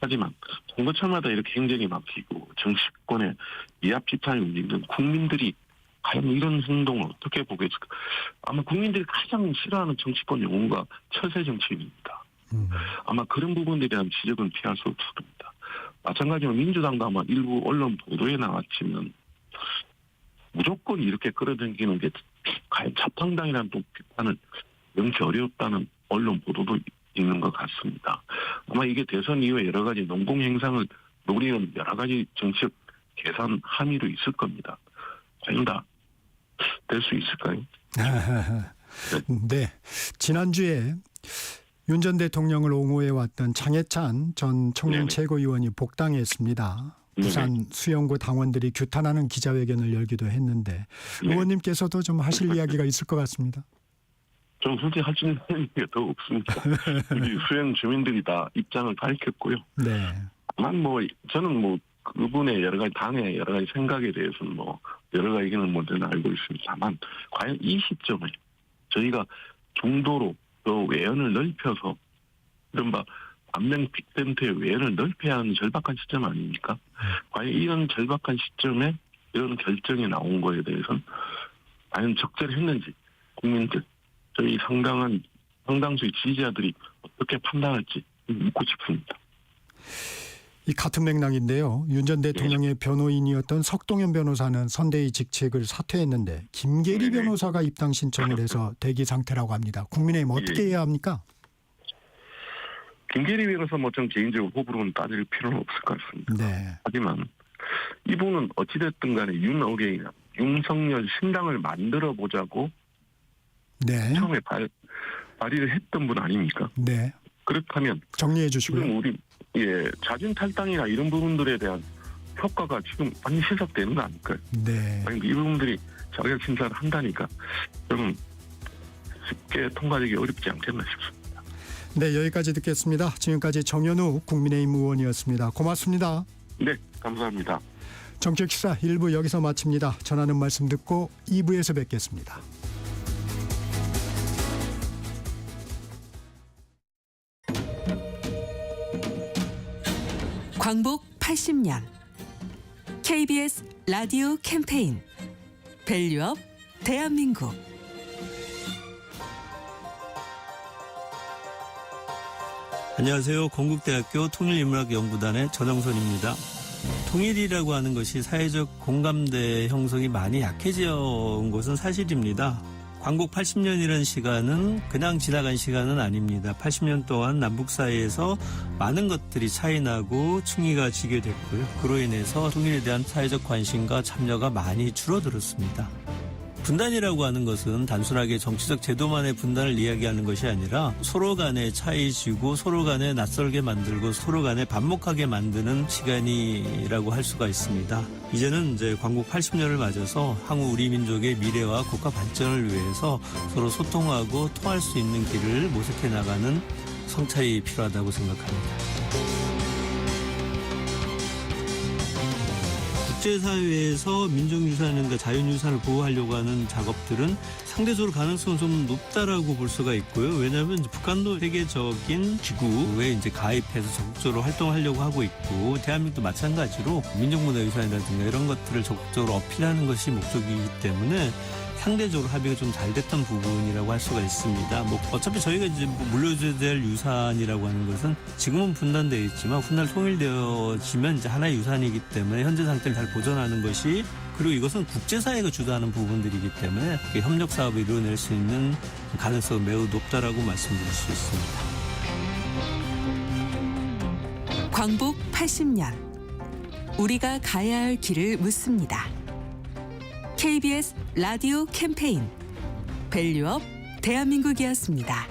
하지만 선거철마다 이렇게 행정이 막히고 정치권의 이합 집산이 움직이는 국민들이 과연 이런 행동을 어떻게 보겠을까? 아마 국민들이 가장 싫어하는 정치권 영웅과 철새 정치인입니다. 아마 그런 부분에 대한 지적은 피할 수 없을 겁니다. 마찬가지로 민주당도 아마 일부 언론 보도에 나왔지만 무조건 이렇게 끌어당기는 게 과연 자평당이라는 또 비판을 명시 어렵다는 언론 보도도 있는 것 같습니다. 아마 이게 대선 이후에 여러 가지 농공행상을 노리는 여러 가지 정치적 계산 함의도 있을 겁니다. 과연 다 될 수 있을까요? 네. 지난주에 윤 전 대통령을 옹호해왔던 장해찬 전 청년 네네. 최고위원이 복당했습니다. 부산 수영구 당원들이 규탄하는 기자회견을 열기도 했는데 네. 의원님께서도 좀 하실 이야기가 있을 것 같습니다. 좀 솔직히 할 수 있는 게 더 없습니다. 우리 수영 주민들이 다 입장을 밝혔고요. 네. 다만 저는 그분의 여러 가지 당의 여러 가지 생각에 대해서는 여러 가지 의견을 저는 알고 있습니다만 과연 이 시점에 저희가 중도로 또 외연을 넓혀서 이른바 안명 빅텐트의 외연을 넓혀야 하는 절박한 시점 아닙니까? 과연 이런 절박한 시점에 이런 결정이 나온 거에 대해서는 과연 적절했는지 국민들 저희 상당한 상당수의 지지자들이 어떻게 판단할지 묻고 싶습니다. 이 같은 맥락인데요. 윤 전 대통령의 변호인이었던 석동현 변호사는 선대위 직책을 사퇴했는데 김계리 네네. 변호사가 입당 신청을 해서 대기 상태라고 합니다. 국민의힘 어떻게 해야 합니까? 김계리 변호사 좀 개인적으로 호불호는 따질 필요는 없을 것 같습니다. 네. 하지만 이분은 어찌됐든 간에 윤어게이나 윤석열 신당을 만들어 보자고 네. 처음에 발의를 했던 분 아닙니까? 네. 그렇다면 정리해 지금 주시고요. 우리 자진 탈당이나 이런 부분들에 대한 효과가 지금 많이 실습되는 거 아닐까요? 네. 아니, 이 부분들이 자격 심사를 한다니까 좀 쉽게 통과되기 어렵지 않겠나 싶습니다. 네, 여기까지 듣겠습니다. 지금까지 정현우 국민의힘 의원이었습니다. 고맙습니다. 네, 감사합니다. 정책시사 1부 여기서 마칩니다. 전하는 말씀 듣고 2부에서 뵙겠습니다. 광복 80년 KBS 라디오 캠페인 밸류업 대한민국. 안녕하세요. 건국대학교 통일인문학연구단의 전영선입니다. 통일이라고 하는 것이 사회적 공감대 형성이 많이 약해진 것은 사실입니다. 광복 80년이라는 시간은 그냥 지나간 시간은 아닙니다. 80년 동안 남북 사이에서 많은 것들이 차이나고 층위가 지게 됐고요. 그로 인해서 통일에 대한 사회적 관심과 참여가 많이 줄어들었습니다. 분단이라고 하는 것은 단순하게 정치적 제도만의 분단을 이야기하는 것이 아니라 서로 간에 차이지고 서로 간에 낯설게 만들고 서로 간에 반목하게 만드는 시간이라고 할 수가 있습니다. 이제는 광복 80년을 맞아서 한국 우리 민족의 미래와 국가 발전을 위해서 서로 소통하고 통할 수 있는 길을 모색해 나가는 성찰이 필요하다고 생각합니다. 국제사회에서 민족유산과 자연유산을 보호하려고 하는 작업들은 상대적으로 가능성은 좀 높다라고 볼 수가 있고요. 왜냐하면 북한도 세계적인 기구에 가입해서 적극적으로 활동하려고 하고 있고, 대한민국도 마찬가지로 민족문화유산이라든가 이런 것들을 적극적으로 어필하는 것이 목적이기 때문에 상대적으로 합의가 좀 잘 됐던 부분이라고 할 수가 있습니다. 어차피 저희가 물려줘야 될 유산이라고 하는 것은 지금은 분단되어 있지만 훗날 통일되어지면 하나의 유산이기 때문에 현재 상태를 잘 보존하는 것이, 그리고 이것은 국제사회가 주도하는 부분들이기 때문에 협력 사업을 이루어낼 수 있는 가능성이 매우 높다라고 말씀드릴 수 있습니다. 광복 80년 우리가 가야 할 길을 묻습니다. KBS 라디오 캠페인 밸류업 대한민국이었습니다.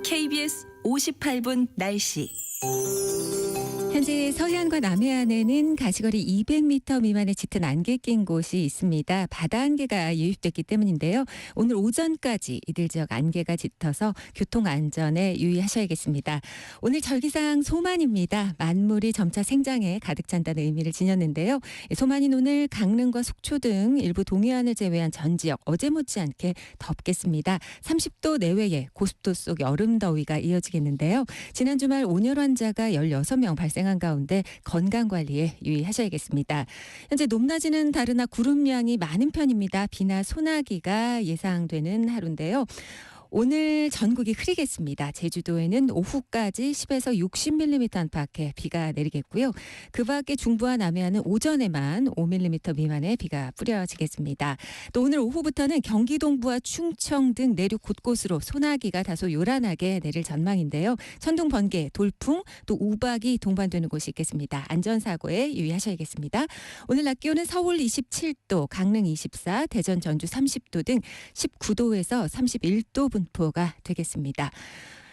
KBS 58분 날씨. 현재 서해안과 남해안에는 가시거리 200m 미만의 짙은 안개 낀 곳이 있습니다. 바다 안개가 유입됐기 때문인데요. 오늘 오전까지 이들 지역 안개가 짙어서 교통 안전에 유의하셔야겠습니다. 오늘 절기상 소만입니다. 만물이 점차 생장에 가득 찬다는 의미를 지녔는데요. 소만인 오늘 강릉과 속초 등 일부 동해안을 제외한 전 지역 어제 못지않게 덥겠습니다. 30도 내외의 고습도 속 여름 더위가 이어지겠는데요. 지난 주말 온열 환자가 16명 발생한 가운데 건강관리에 유의하셔야겠습니다. 현재 높낮이는 다르나 구름량이 많은 편입니다. 비나 소나기가 예상되는 하루인데요. 오늘 전국이 흐리겠습니다. 제주도에는 오후까지 10에서 60mm 안팎의 비가 내리겠고요. 그 밖에 중부와 남해안은 오전에만 5mm 미만의 비가 뿌려지겠습니다. 또 오늘 오후부터는 경기 동부와 충청 등 내륙 곳곳으로 소나기가 다소 요란하게 내릴 전망인데요. 천둥, 번개, 돌풍, 또 우박이 동반되는 곳이 있겠습니다. 안전사고에 유의하셔야겠습니다. 오늘 낮 기온은 서울 27도, 강릉 24, 대전, 전주 30도 등 19도에서 31도 분포가 되겠습니다.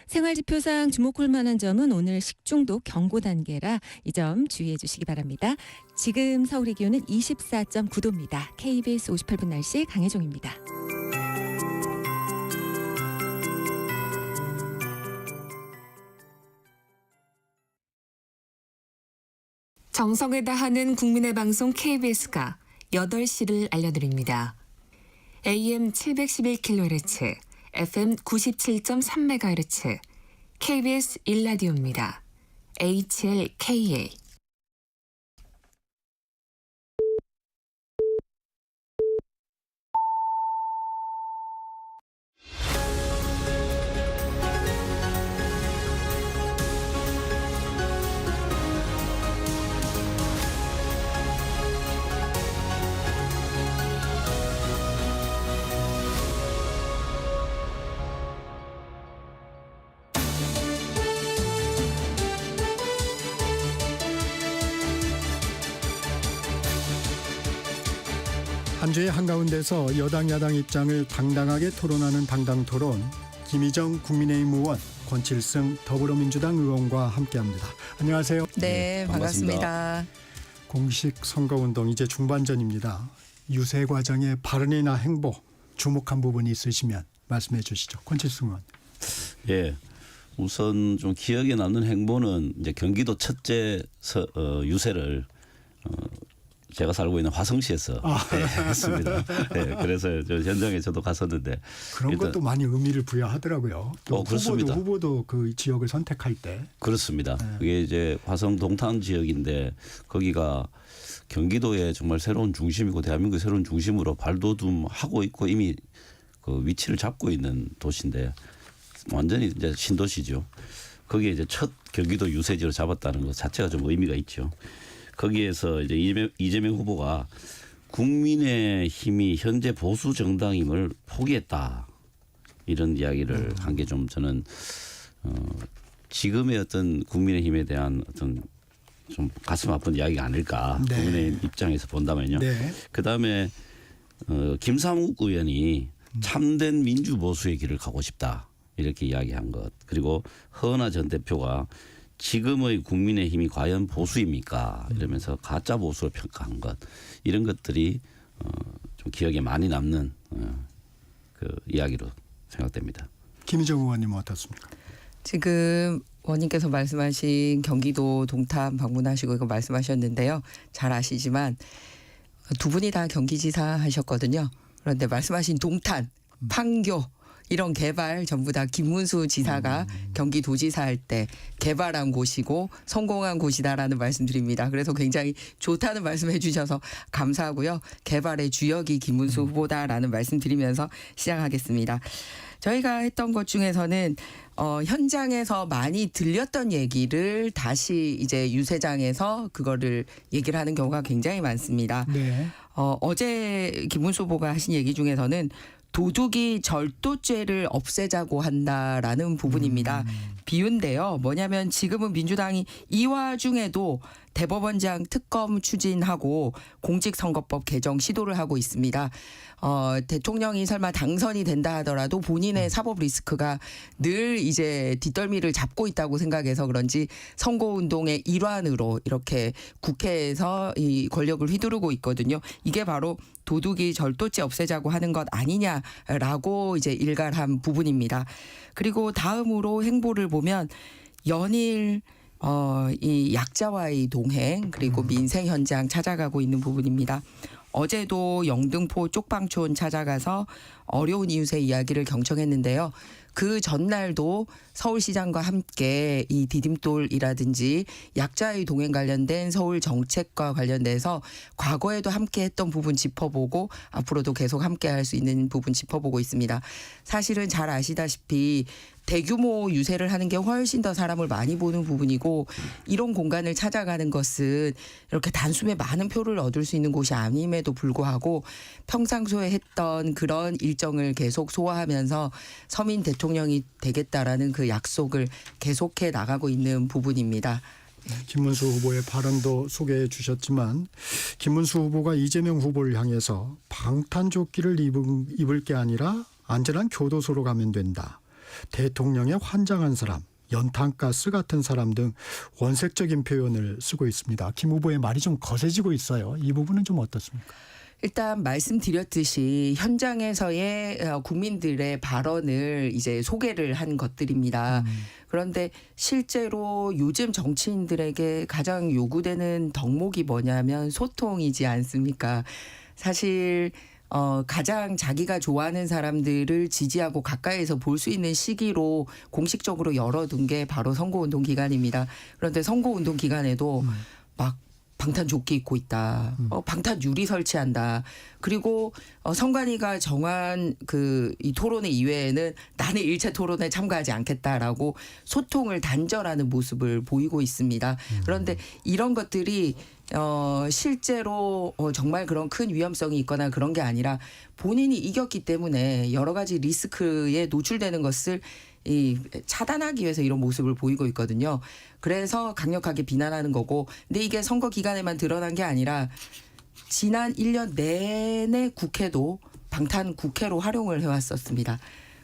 생활지표상 주목할 만한 점은 오늘 식중독 경고 단계라 이 점 주의해 주시기 바랍니다. 지금 서울의 기온은 24.9도입니다. KBS 58분 날씨 강혜종입니다. 정성을 다하는 국민의 방송 KBS가 8시를 알려드립니다. AM 711kHz, FM 97.3MHz, KBS 1라디오입니다. HLKA 정제의 한가운데서 여당 야당 입장을 당당하게 토론하는 당당토론, 김희정 국민의힘 의원, 권칠승 더불어민주당 의원과 함께합니다. 안녕하세요. 네, 반갑습니다. 공식 선거운동 이제 중반전입니다. 유세 과정의 발언이나 행보 주목한 부분이 있으시면 말씀해 주시죠. 권칠승 의원. 예. 우선 좀 기억에 남는 행보는 이제 경기도 첫째 유세를 제가 살고 있는 화성시에서 했습니다. 네, 그래서 저 현장에 저도 갔었는데 그런 일단, 것도 많이 의미를 부여하더라고요. 또 그렇습니다. 후보도 그 지역을 선택할 때. 그렇습니다. 그게 이제 화성 동탄 지역인데 거기가 경기도의 정말 새로운 중심이고 대한민국의 새로운 중심으로 발돋움하고 있고 이미 그 위치를 잡고 있는 도시인데 완전히 이제 신도시죠. 거기에 이제 첫 경기도 유세지로 잡았다는 것 자체가 좀 의미가 있죠. 거기에서 이제 이재명 후보가 국민의힘이 현재 보수 정당임을 포기했다 이런 이야기를 한 게 좀 저는 지금의 어떤 국민의힘에 대한 어떤 좀 가슴 아픈 이야기가 아닐까. 네. 국민의힘 입장에서 본다면요. 네. 그다음에 김삼욱 의원이 참된 민주보수의 길을 가고 싶다 이렇게 이야기한 것. 그리고 허은하 전 대표가 지금의 국민의힘이 과연 보수입니까? 이러면서 가짜 보수로 평가한 것. 이런 것들이 좀 기억에 많이 남는 그 이야기로 생각됩니다. 김희정 의원님은 어떻습니까? 지금 원님께서 말씀하신 경기도 동탄 방문하시고 이거 말씀하셨는데요. 잘 아시지만 두 분이 다 경기지사 하셨거든요. 그런데 말씀하신 동탄, 판교 이런 개발 전부 다 김문수 지사가 경기도지사 할 때 개발한 곳이고 성공한 곳이다라는 말씀드립니다. 그래서 굉장히 좋다는 말씀해 주셔서 감사하고요. 개발의 주역이 김문수 후보다라는 말씀드리면서 시작하겠습니다. 저희가 했던 것 중에서는 현장에서 많이 들렸던 얘기를 다시 이제 유세장에서 그거를 얘기를 하는 경우가 굉장히 많습니다. 네. 어제 김문수 후보가 하신 얘기 중에서는 도둑이 절도죄를 없애자고 한다라는 부분입니다. 비유인데요. 뭐냐면 지금은 민주당이 이 와중에도 대법원장 특검 추진하고 공직선거법 개정 시도를 하고 있습니다. 대통령이 설마 당선이 된다 하더라도 본인의 사법 리스크가 늘 이제 뒷덜미를 잡고 있다고 생각해서 그런지 선거운동의 일환으로 이렇게 국회에서 이 권력을 휘두르고 있거든요. 이게 바로 도둑이 절도죄 없애자고 하는 것 아니냐라고 이제 일갈한 부분입니다. 그리고 다음으로 행보를 보면 연일 이 약자와의 동행 그리고 민생 현장 찾아가고 있는 부분입니다. 어제도 영등포 쪽방촌 찾아가서 어려운 이웃의 이야기를 경청했는데요. 그 전날도 서울시장과 함께 이 디딤돌이라든지 약자의 동행 관련된 서울 정책과 관련돼서 과거에도 함께 했던 부분 짚어보고 앞으로도 계속 함께 할 수 있는 부분 짚어보고 있습니다. 사실은 잘 아시다시피 대규모 유세를 하는 게 훨씬 더 사람을 많이 보는 부분이고 이런 공간을 찾아가는 것은 이렇게 단숨에 많은 표를 얻을 수 있는 곳이 아님에도 불구하고 평상시에 했던 그런 일정을 계속 소화하면서 서민 대통령이 되겠다라는 그 약속을 계속해 나가고 있는 부분입니다. 김문수 후보의 발언도 소개해 주셨지만 김문수 후보가 이재명 후보를 향해서 방탄조끼를 입을 게 아니라 안전한 교도소로 가면 된다. 대통령의 환장한 사람, 연탄가스 같은 사람 등 원색적인 표현을 쓰고 있습니다. 김 후보의 말이 좀 거세지고 있어요. 이 부분은 좀 어떻습니까? 일단 말씀드렸듯이 현장에서의 국민들의 발언을 이제 소개를 한 것들입니다. 그런데 실제로 요즘 정치인들에게 가장 요구되는 덕목이 뭐냐면 소통이지 않습니까? 사실 가장 자기가 좋아하는 사람들을 지지하고 가까이에서 볼 수 있는 시기로 공식적으로 열어둔 게 바로 선거운동 기간입니다. 그런데 선거운동 기간에도 막 방탄조끼 입고 있다. 방탄 유리 설치한다. 그리고 선관위가 정한 이 토론회 이외에는 나는 일체 토론에 참가하지 않겠다라고 소통을 단절하는 모습을 보이고 있습니다. 그런데 이런 것들이 실제로 정말 그런 큰 위험성이 있거나 그런 게 아니라 본인이 이겼기 때문에 여러 가지 리스크에 노출되는 것을 차단하기 위해서 이런 모습을 보이고 있거든요. 그래서 강력하게 비난하는 거고, 근데 이게 선거 기간에만 드러난 게 아니라 지난 1년 내내 국회도 방탄 국회로 활용을 해왔었습니다.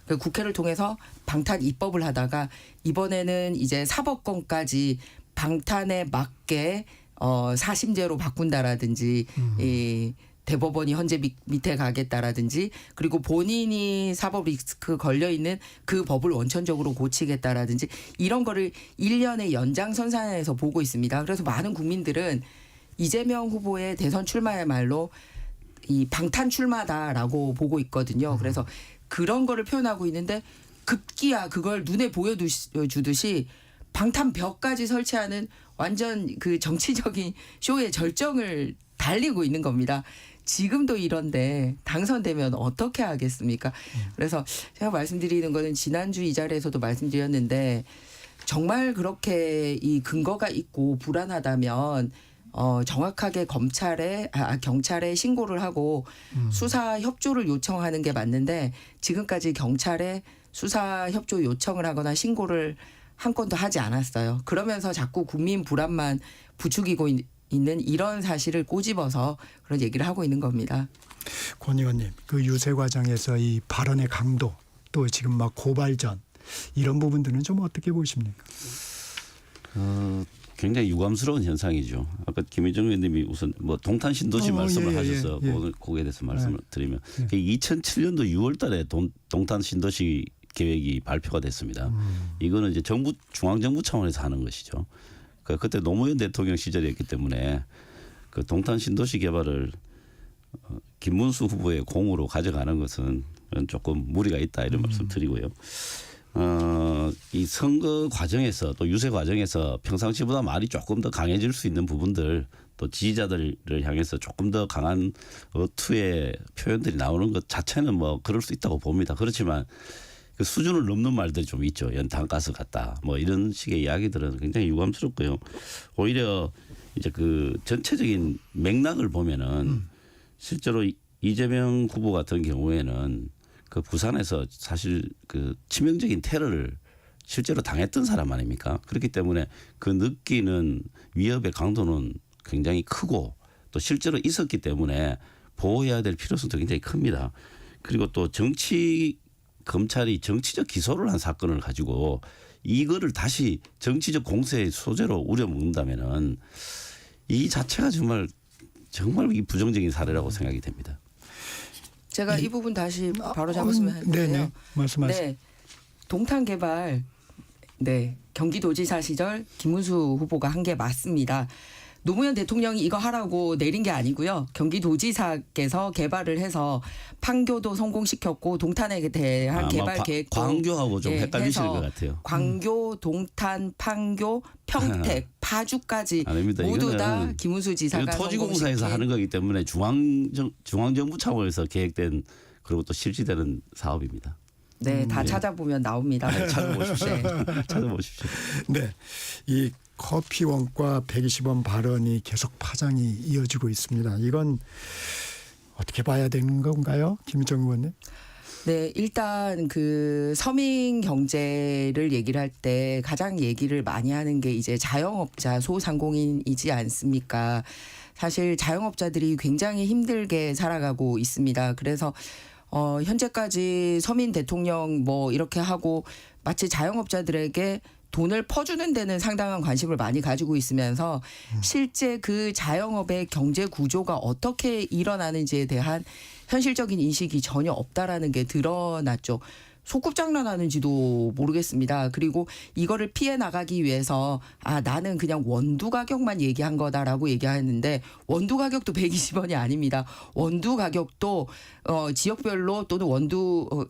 그 국회를 통해서 방탄 입법을 하다가 이번에는 이제 사법권까지 방탄에 맞게 사심제로 바꾼다라든지 이 대법원이 헌재 밑에 가겠다라든지 그리고 본인이 사법 리스크 걸려 있는 그 법을 원천적으로 고치겠다라든지 이런 거를 1년의 연장선상에서 보고 있습니다. 그래서 많은 국민들은 이재명 후보의 대선 출마야말로 이 방탄 출마다라고 보고 있거든요. 그래서 그런 거를 표현하고 있는데 급기야 그걸 눈에 보여주듯이 방탄벽까지 설치하는 완전 그 정치적인 쇼의 절정을 달리고 있는 겁니다. 지금도 이런데 당선되면 어떻게 하겠습니까? 그래서 제가 말씀드리는 거는 지난주 이 자리에서도 말씀드렸는데 정말 그렇게 이 근거가 있고 불안하다면 정확하게 경찰에 신고를 하고 수사 협조를 요청하는 게 맞는데 지금까지 경찰에 수사 협조 요청을 하거나 신고를 한 건도 하지 않았어요. 그러면서 자꾸 국민 불안만 부추기고 있는 이런 사실을 꼬집어서 그런 얘기를 하고 있는 겁니다. 권 의원님, 그 유세 과정에서 이 발언의 강도 또 지금 막 고발전 이런 부분들은 좀 어떻게 보십니까? 굉장히 유감스러운 현상이죠. 아까 김희정 의원님이 우선 뭐 동탄 신도시 말씀을 하셔서 오늘 거기에 대해서 말씀을 드리면 2007년도 6월달에 동탄 신도시 계획이 발표가 됐습니다. 이거는 이제 중앙정부 차원에서 하는 것이죠. 그때 노무현 대통령 시절이었기 때문에 그 동탄 신도시 개발을 김문수 후보의 공으로 가져가는 것은 조금 무리가 있다 이런 말씀 드리고요. 이 선거 과정에서 또 유세 과정에서 평상시보다 말이 조금 더 강해질 수 있는 부분들 또 지지자들을 향해서 조금 더 강한 어투의 표현들이 나오는 것 자체는 뭐 그럴 수 있다고 봅니다. 그렇지만 그 수준을 넘는 말들이 좀 있죠. 연탄가스 같다. 뭐 이런 식의 이야기들은 굉장히 유감스럽고요. 오히려 이제 그 전체적인 맥락을 보면은 실제로 이재명 후보 같은 경우에는 그 부산에서 사실 그 치명적인 테러를 실제로 당했던 사람 아닙니까? 그렇기 때문에 그 느끼는 위협의 강도는 굉장히 크고 또 실제로 있었기 때문에 보호해야 될 필요성도 굉장히 큽니다. 그리고 또 검찰이 정치적 기소를 한 사건을 가지고 이거를 다시 정치적 공세의 소재로 우려먹는다면은 이 자체가 정말 이 부정적인 사례라고 생각이 됩니다. 제가 이 부분 다시 바로 잡았으면 하는데요. 네네. 말씀하세요. 네. 동탄 개발 경기도지사 시절 김문수 후보가 한 게 맞습니다. 노무현 대통령이 이거 하라고 내린 게 아니고요. 경기도지사께서 개발을 해서 판교도 성공시켰고 동탄에 대한 개발 계획도 광교하고 좀 헷갈리실 것 같아요. 광교, 동탄, 판교, 평택, 파주까지 아닙니다. 모두 다 김문수 지사가 토지공사에서 하는 거기 때문에 중앙정부 차원에서 계획된 그리고 또 실시되는 사업입니다. 네, 다 찾아보면 나옵니다. 찾아보십시오. 찾아보십시오. 네, 이 커피 원가 120원 발언이 계속 파장이 이어지고 있습니다. 이건 어떻게 봐야 되는 건가요, 김희정 의원님? 네, 일단 그 서민 경제를 얘기를 할 때 가장 얘기를 많이 하는 게 이제 자영업자, 소상공인이지 않습니까? 사실 자영업자들이 굉장히 힘들게 살아가고 있습니다. 그래서 현재까지 서민 대통령 뭐 이렇게 하고 마치 자영업자들에게 돈을 퍼주는 데는 상당한 관심을 많이 가지고 있으면서 실제 그 자영업의 경제 구조가 어떻게 일어나는지에 대한 현실적인 인식이 전혀 없다라는 게 드러났죠. 소꿉장난하는지도 모르겠습니다. 그리고 이거를 피해 나가기 위해서 나는 그냥 원두 가격만 얘기한 거다라고 얘기하는데 원두 가격도 120원이 아닙니다. 원두 가격도 지역별로 또는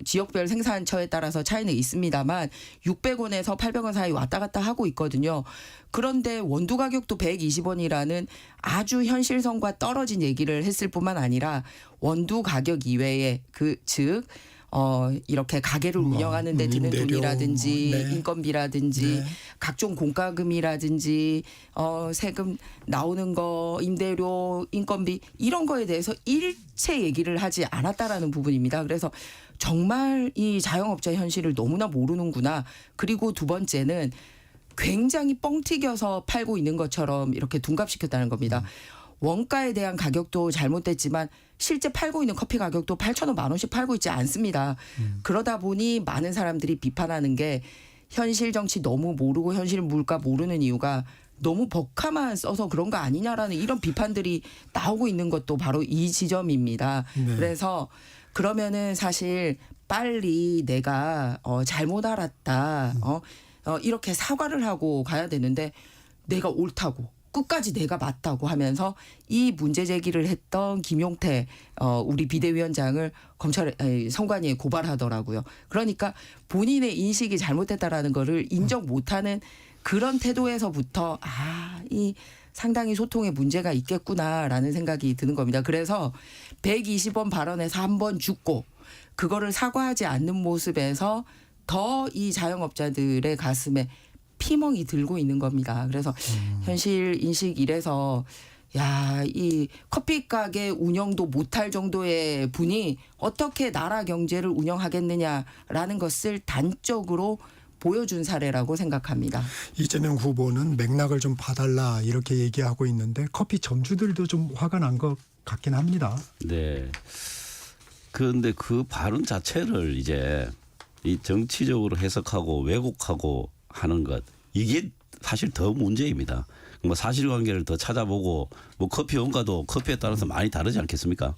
지역별 생산처에 따라서 차이는 있습니다만 600원에서 800원 사이 왔다 갔다 하고 있거든요. 그런데 원두 가격도 120원이라는 아주 현실성과 떨어진 얘기를 했을 뿐만 아니라 원두 가격 이외에 즉 이렇게 가게를 운영하는 데 드는 임대료, 돈이라든지 인건비라든지 네. 각종 공과금이라든지 세금 나오는 거, 임대료, 인건비 이런 거에 대해서 일체 얘기를 하지 않았다라는 부분입니다. 그래서 정말 이 자영업자 현실을 너무나 모르는구나. 그리고 두 번째는 굉장히 뻥튀겨서 팔고 있는 것처럼 이렇게 둔갑시켰다는 겁니다. 원가에 대한 가격도 잘못됐지만 실제 팔고 있는 커피 가격도 8,000원, 10,000원씩 팔고 있지 않습니다. 그러다 보니 많은 사람들이 비판하는 게 현실 정치 너무 모르고 현실 물가 모르는 이유가 너무 법카만 써서 그런 거 아니냐라는 이런 비판들이 나오고 있는 것도 바로 이 지점입니다. 네. 그래서 그러면은 사실 빨리 내가 잘못 알았다. 이렇게 사과를 하고 가야 되는데 내가 옳다고 끝까지 내가 맞다고 하면서 이 문제 제기를 했던 김용태 우리 비대위원장을 선관위에 고발하더라고요. 그러니까 본인의 인식이 잘못됐다라는 거를 인정 못하는 그런 태도에서부터 이 상당히 소통에 문제가 있겠구나라는 생각이 드는 겁니다. 그래서 120원 발언에서 한 번 죽고 그거를 사과하지 않는 모습에서 더 이 자영업자들의 가슴에 피멍이 들고 있는 겁니다. 그래서 현실 인식 이래서 이 커피 가게 운영도 못할 정도의 분이 어떻게 나라 경제를 운영하겠느냐라는 것을 단적으로 보여준 사례라고 생각합니다. 이재명 후보는 맥락을 좀 봐달라 이렇게 얘기하고 있는데 커피 점주들도 좀 화가 난 것 같긴 합니다. 네. 그런데 그 발언 자체를 이제 이 정치적으로 해석하고 왜곡하고 하는 것 이게 사실 더 문제입니다. 뭐 사실관계를 더 찾아보고 뭐 커피 원가도 커피에 따라서 많이 다르지 않겠습니까?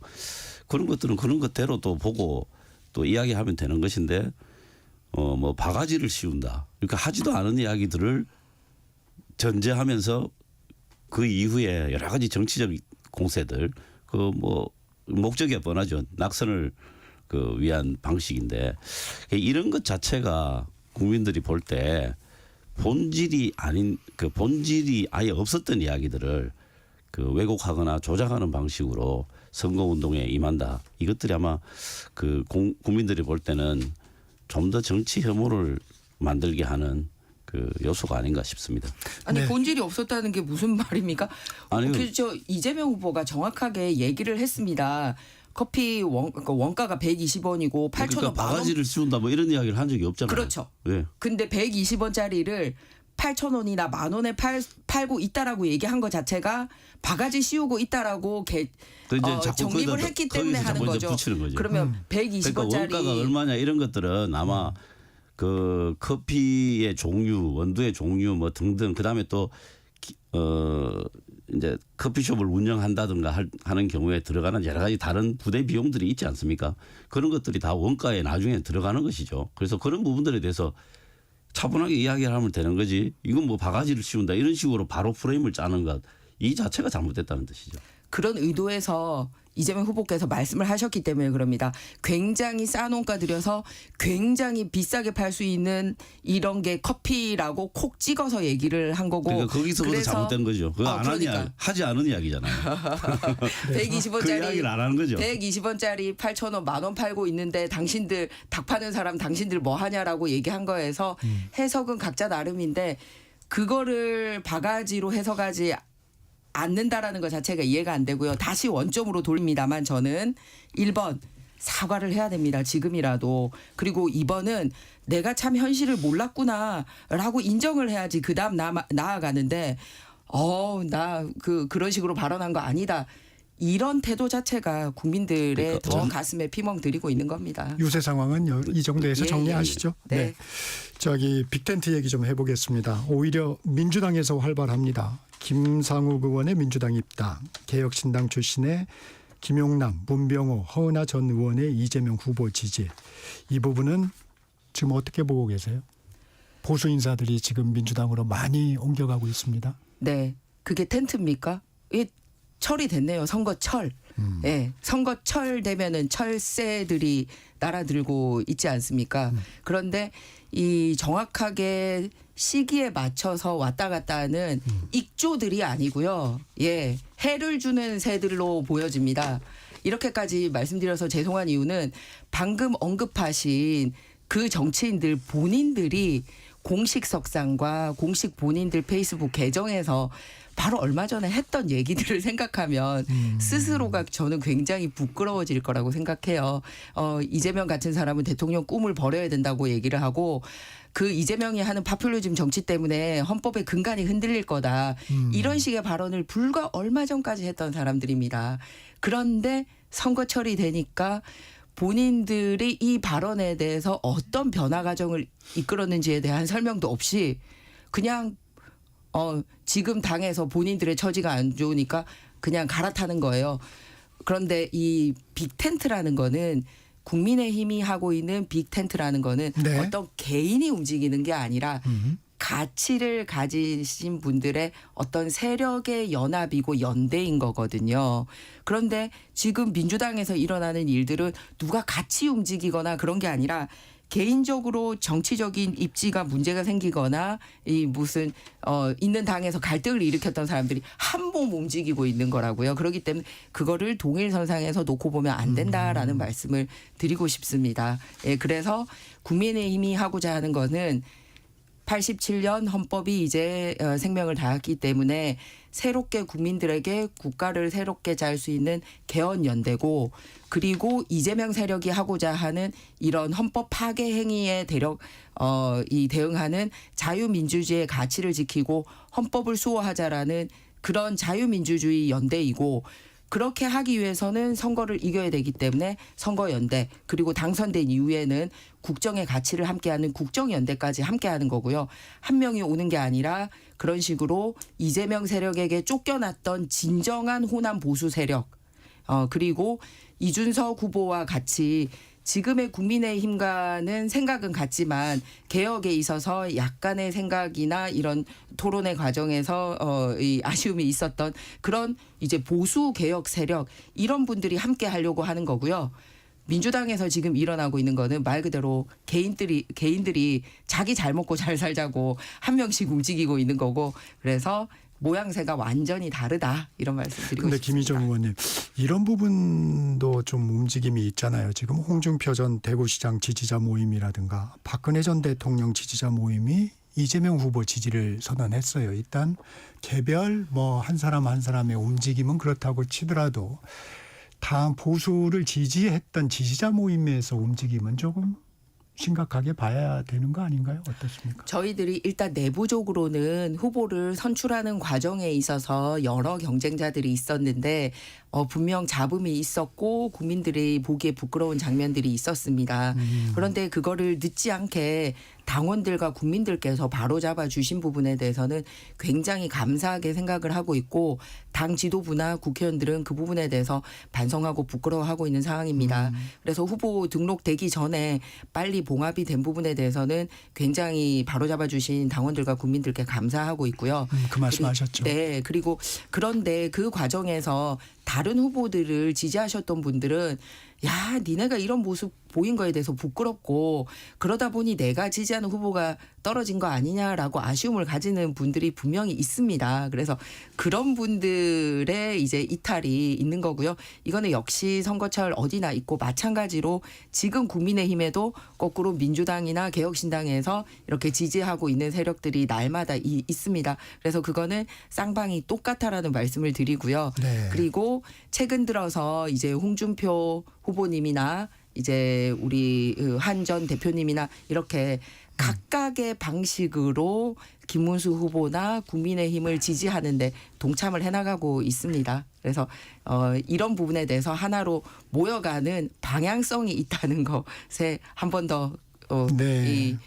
그런 것들은 그런 것대로 또 보고 또 이야기하면 되는 것인데 뭐 바가지를 씌운다. 그러니까 하지도 않은 이야기들을 전제하면서 그 이후에 여러 가지 정치적 공세들 그 뭐 목적이 뻔하죠. 낙선을 위한 방식인데 이런 것 자체가 국민들이 볼 때 본질이 아닌 본질이 아예 없었던 이야기들을 왜곡하거나 조작하는 방식으로 선거운동에 임한다. 이것들이 아마 국민들이 볼 때는 좀 더 정치 혐오를 만들게 하는 요소가 아닌가 싶습니다. 아니 네. 본질이 없었다는 게 무슨 말입니까? 그렇죠. 이재명 후보가 정확하게 얘기를 했습니다. 커피 원가가 120원이고 8,000원 그러니까 바가지를 씌운다 뭐 이런 이야기를 한 적이 없잖아요. 그렇죠. 네. 근데 120원짜리를 8,000원이나 10,000원에 팔고 있다라고 얘기한 것 자체가 바가지 씌우고 있다라고 정립을 했기 때문에 하는 거죠. 붙이는 거죠. 그러면 120원짜리 그러니까 원가가 얼마냐 이런 것들은 아마 커피의 종류, 원두의 종류 뭐 등등 그다음에 또 이제 커피숍을 운영한다든가 하는 경우에 들어가는 여러 가지 다른 부대 비용들이 있지 않습니까? 그런 것들이 다 원가에 나중에 들어가는 것이죠. 그래서 그런 부분들에 대해서 차분하게 이야기를 하면 되는 거지. 이건 뭐 바가지를 씌운다 이런 식으로 바로 프레임을 짜는 것 이 자체가 잘못됐다는 뜻이죠. 그런 의도에서 이재명 후보께서 말씀을 하셨기 때문에 그럽니다. 굉장히 싼 원가 들여서 굉장히 비싸게 팔 수 있는 이런 게 커피라고 콕 찍어서 얘기를 한 거고. 그러니까 거기서부터 잘못된 거죠. 그거 하지 않은 이야기잖아요. 120원짜리 그 이야기를 안 하는 거죠. 120원짜리 8,000원, 10,000원 팔고 있는데 당신들 닭 파는 사람 당신들 뭐 하냐라고 얘기한 거에서 해석은 각자 나름인데 그거를 바가지로 해석하지 않는다라는 것 자체가 이해가 안 되고요. 다시 원점으로 돌립니다만 저는 1번 사과를 해야 됩니다. 지금이라도. 그리고 2번은 내가 참 현실을 몰랐구나라고 인정을 해야지 그다음 나아가는데 나 그런 식으로 발언한 거 아니다. 이런 태도 자체가 국민들의 그러니까 더 가슴에 피멍 들이고 있는 겁니다. 유세 상황은 이 정도에서 정리하시죠. 네. 빅텐트 얘기 좀 해보겠습니다. 오히려 민주당에서 활발합니다. 김상욱 의원의 민주당 입당, 개혁신당 출신의 김용남, 문병호, 허은하 전 의원의 이재명 후보 지지. 이 부분은 지금 어떻게 보고 계세요? 보수 인사들이 지금 민주당으로 많이 옮겨가고 있습니다. 네. 그게 텐트입니까? 철이 됐네요. 선거철. 네. 선거철 되면은 철새들이 날아들고 있지 않습니까? 그런데 이 정확하게 시기에 맞춰서 왔다 갔다 하는 익조들이 아니고요. 해를 주는 새들로 보여집니다. 이렇게까지 말씀드려서 죄송한 이유는 방금 언급하신 그 정치인들 본인들이 공식 석상과 공식 본인들 페이스북 계정에서 바로 얼마 전에 했던 얘기들을 생각하면 스스로가 저는 굉장히 부끄러워질 거라고 생각해요. 이재명 같은 사람은 대통령 꿈을 버려야 된다고 얘기를 하고 그 이재명이 하는 파퓰리즘 정치 때문에 헌법의 근간이 흔들릴 거다. 이런 식의 발언을 불과 얼마 전까지 했던 사람들입니다. 그런데 선거철이 되니까 본인들이 이 발언에 대해서 어떤 변화 과정을 이끌었는지에 대한 설명도 없이 그냥 지금 당에서 본인들의 처지가 안 좋으니까 그냥 갈아타는 거예요. 그런데 이 빅텐트라는 거는 국민의힘이 하고 있는 빅텐트라는 거는 네. 어떤 개인이 움직이는 게 아니라 가치를 가지신 분들의 어떤 세력의 연합이고 연대인 거거든요. 그런데 지금 민주당에서 일어나는 일들은 누가 같이 움직이거나 그런 게 아니라 개인적으로 정치적인 입지가 문제가 생기거나 이 무슨 있는 당에서 갈등을 일으켰던 사람들이 한 몸 움직이고 있는 거라고요. 그렇기 때문에 그거를 동일선상에서 놓고 보면 안 된다라는 말씀을 드리고 싶습니다. 예, 그래서 국민의힘이 하고자 하는 거는 87년 헌법이 이제 생명을 다했기 때문에 새롭게 국민들에게 국가를 새롭게 잘 수 있는 개헌연대고 그리고 이재명 세력이 하고자 하는 이런 헌법 파괴 행위에 대응하는 자유민주주의의 가치를 지키고 헌법을 수호하자라는 그런 자유민주주의 연대이고 그렇게 하기 위해서는 선거를 이겨야 되기 때문에 선거연대 그리고 당선된 이후에는 국정의 가치를 함께하는 국정연대까지 함께하는 거고요. 한 명이 오는 게 아니라 그런 식으로 이재명 세력에게 쫓겨났던 진정한 호남 보수 세력 그리고 이준석 후보와 같이 지금의 국민의힘과는 생각은 같지만 개혁에 있어서 약간의 생각이나 이런 토론의 과정에서 이 아쉬움이 있었던 그런 이제 보수 개혁 세력 이런 분들이 함께 하려고 하는 거고요. 민주당에서 지금 일어나고 있는 거는 말 그대로 개인들이 자기 잘 먹고 잘 살자고 한 명씩 움직이고 있는 거고 그래서 모양새가 완전히 다르다 이런 말씀 드리고 근데 싶습니다. 김희정 의원님 이런 부분도 좀 움직임이 있잖아요. 지금 홍준표 전 대구시장 지지자 모임이라든가 박근혜 전 대통령 지지자 모임이 이재명 후보 지지를 선언했어요. 일단 개별 한 사람 한 사람의 움직임은 그렇다고 치더라도 다 보수를 지지했던 지지자 모임에서 움직임은 조금 심각하게 봐야 되는 거 아닌가요? 어떻습니까? 저희들이 일단 내부적으로는 후보를 선출하는 과정에 있어서 여러 경쟁자들이 있었는데 분명 잡음이 있었고 국민들이 보기에 부끄러운 장면들이 있었습니다. 그런데 그거를 늦지 않게 당원들과 국민들께서 바로잡아 주신 부분에 대해서는 굉장히 감사하게 생각을 하고 있고 당 지도부나 국회의원들은 그 부분에 대해서 반성하고 부끄러워하고 있는 상황입니다. 그래서 후보 등록되기 전에 빨리 봉합이 된 부분에 대해서는 굉장히 바로잡아 주신 당원들과 국민들께 감사하고 있고요. 그 말씀하셨죠. 네. 그리고 그런데 그 과정에서 다른 후보들을 지지하셨던 분들은 야, 니네가 이런 모습 보인 거에 대해서 부끄럽고 그러다 보니 내가 지지하는 후보가 떨어진 거 아니냐라고 아쉬움을 가지는 분들이 분명히 있습니다. 그래서 그런 분들의 이제 이탈이 있는 거고요. 이거는 역시 선거철 어디나 있고 마찬가지로 지금 국민의힘에도 거꾸로 민주당이나 개혁신당에서 이렇게 지지하고 있는 세력들이 날마다 있습니다. 그래서 그거는 쌍방이 똑같다라는 말씀을 드리고요. 네. 그리고 최근 들어서 이제 홍준표 후보님이나 이제 우리 한 전 대표님이나 이렇게 각각의 방식으로 김문수 후보나 국민의힘을 지지하는데 동참을 해나가고 있습니다. 그래서 이런 부분에 대해서 하나로 모여가는 방향성이 있다는 것에 한 번 더 이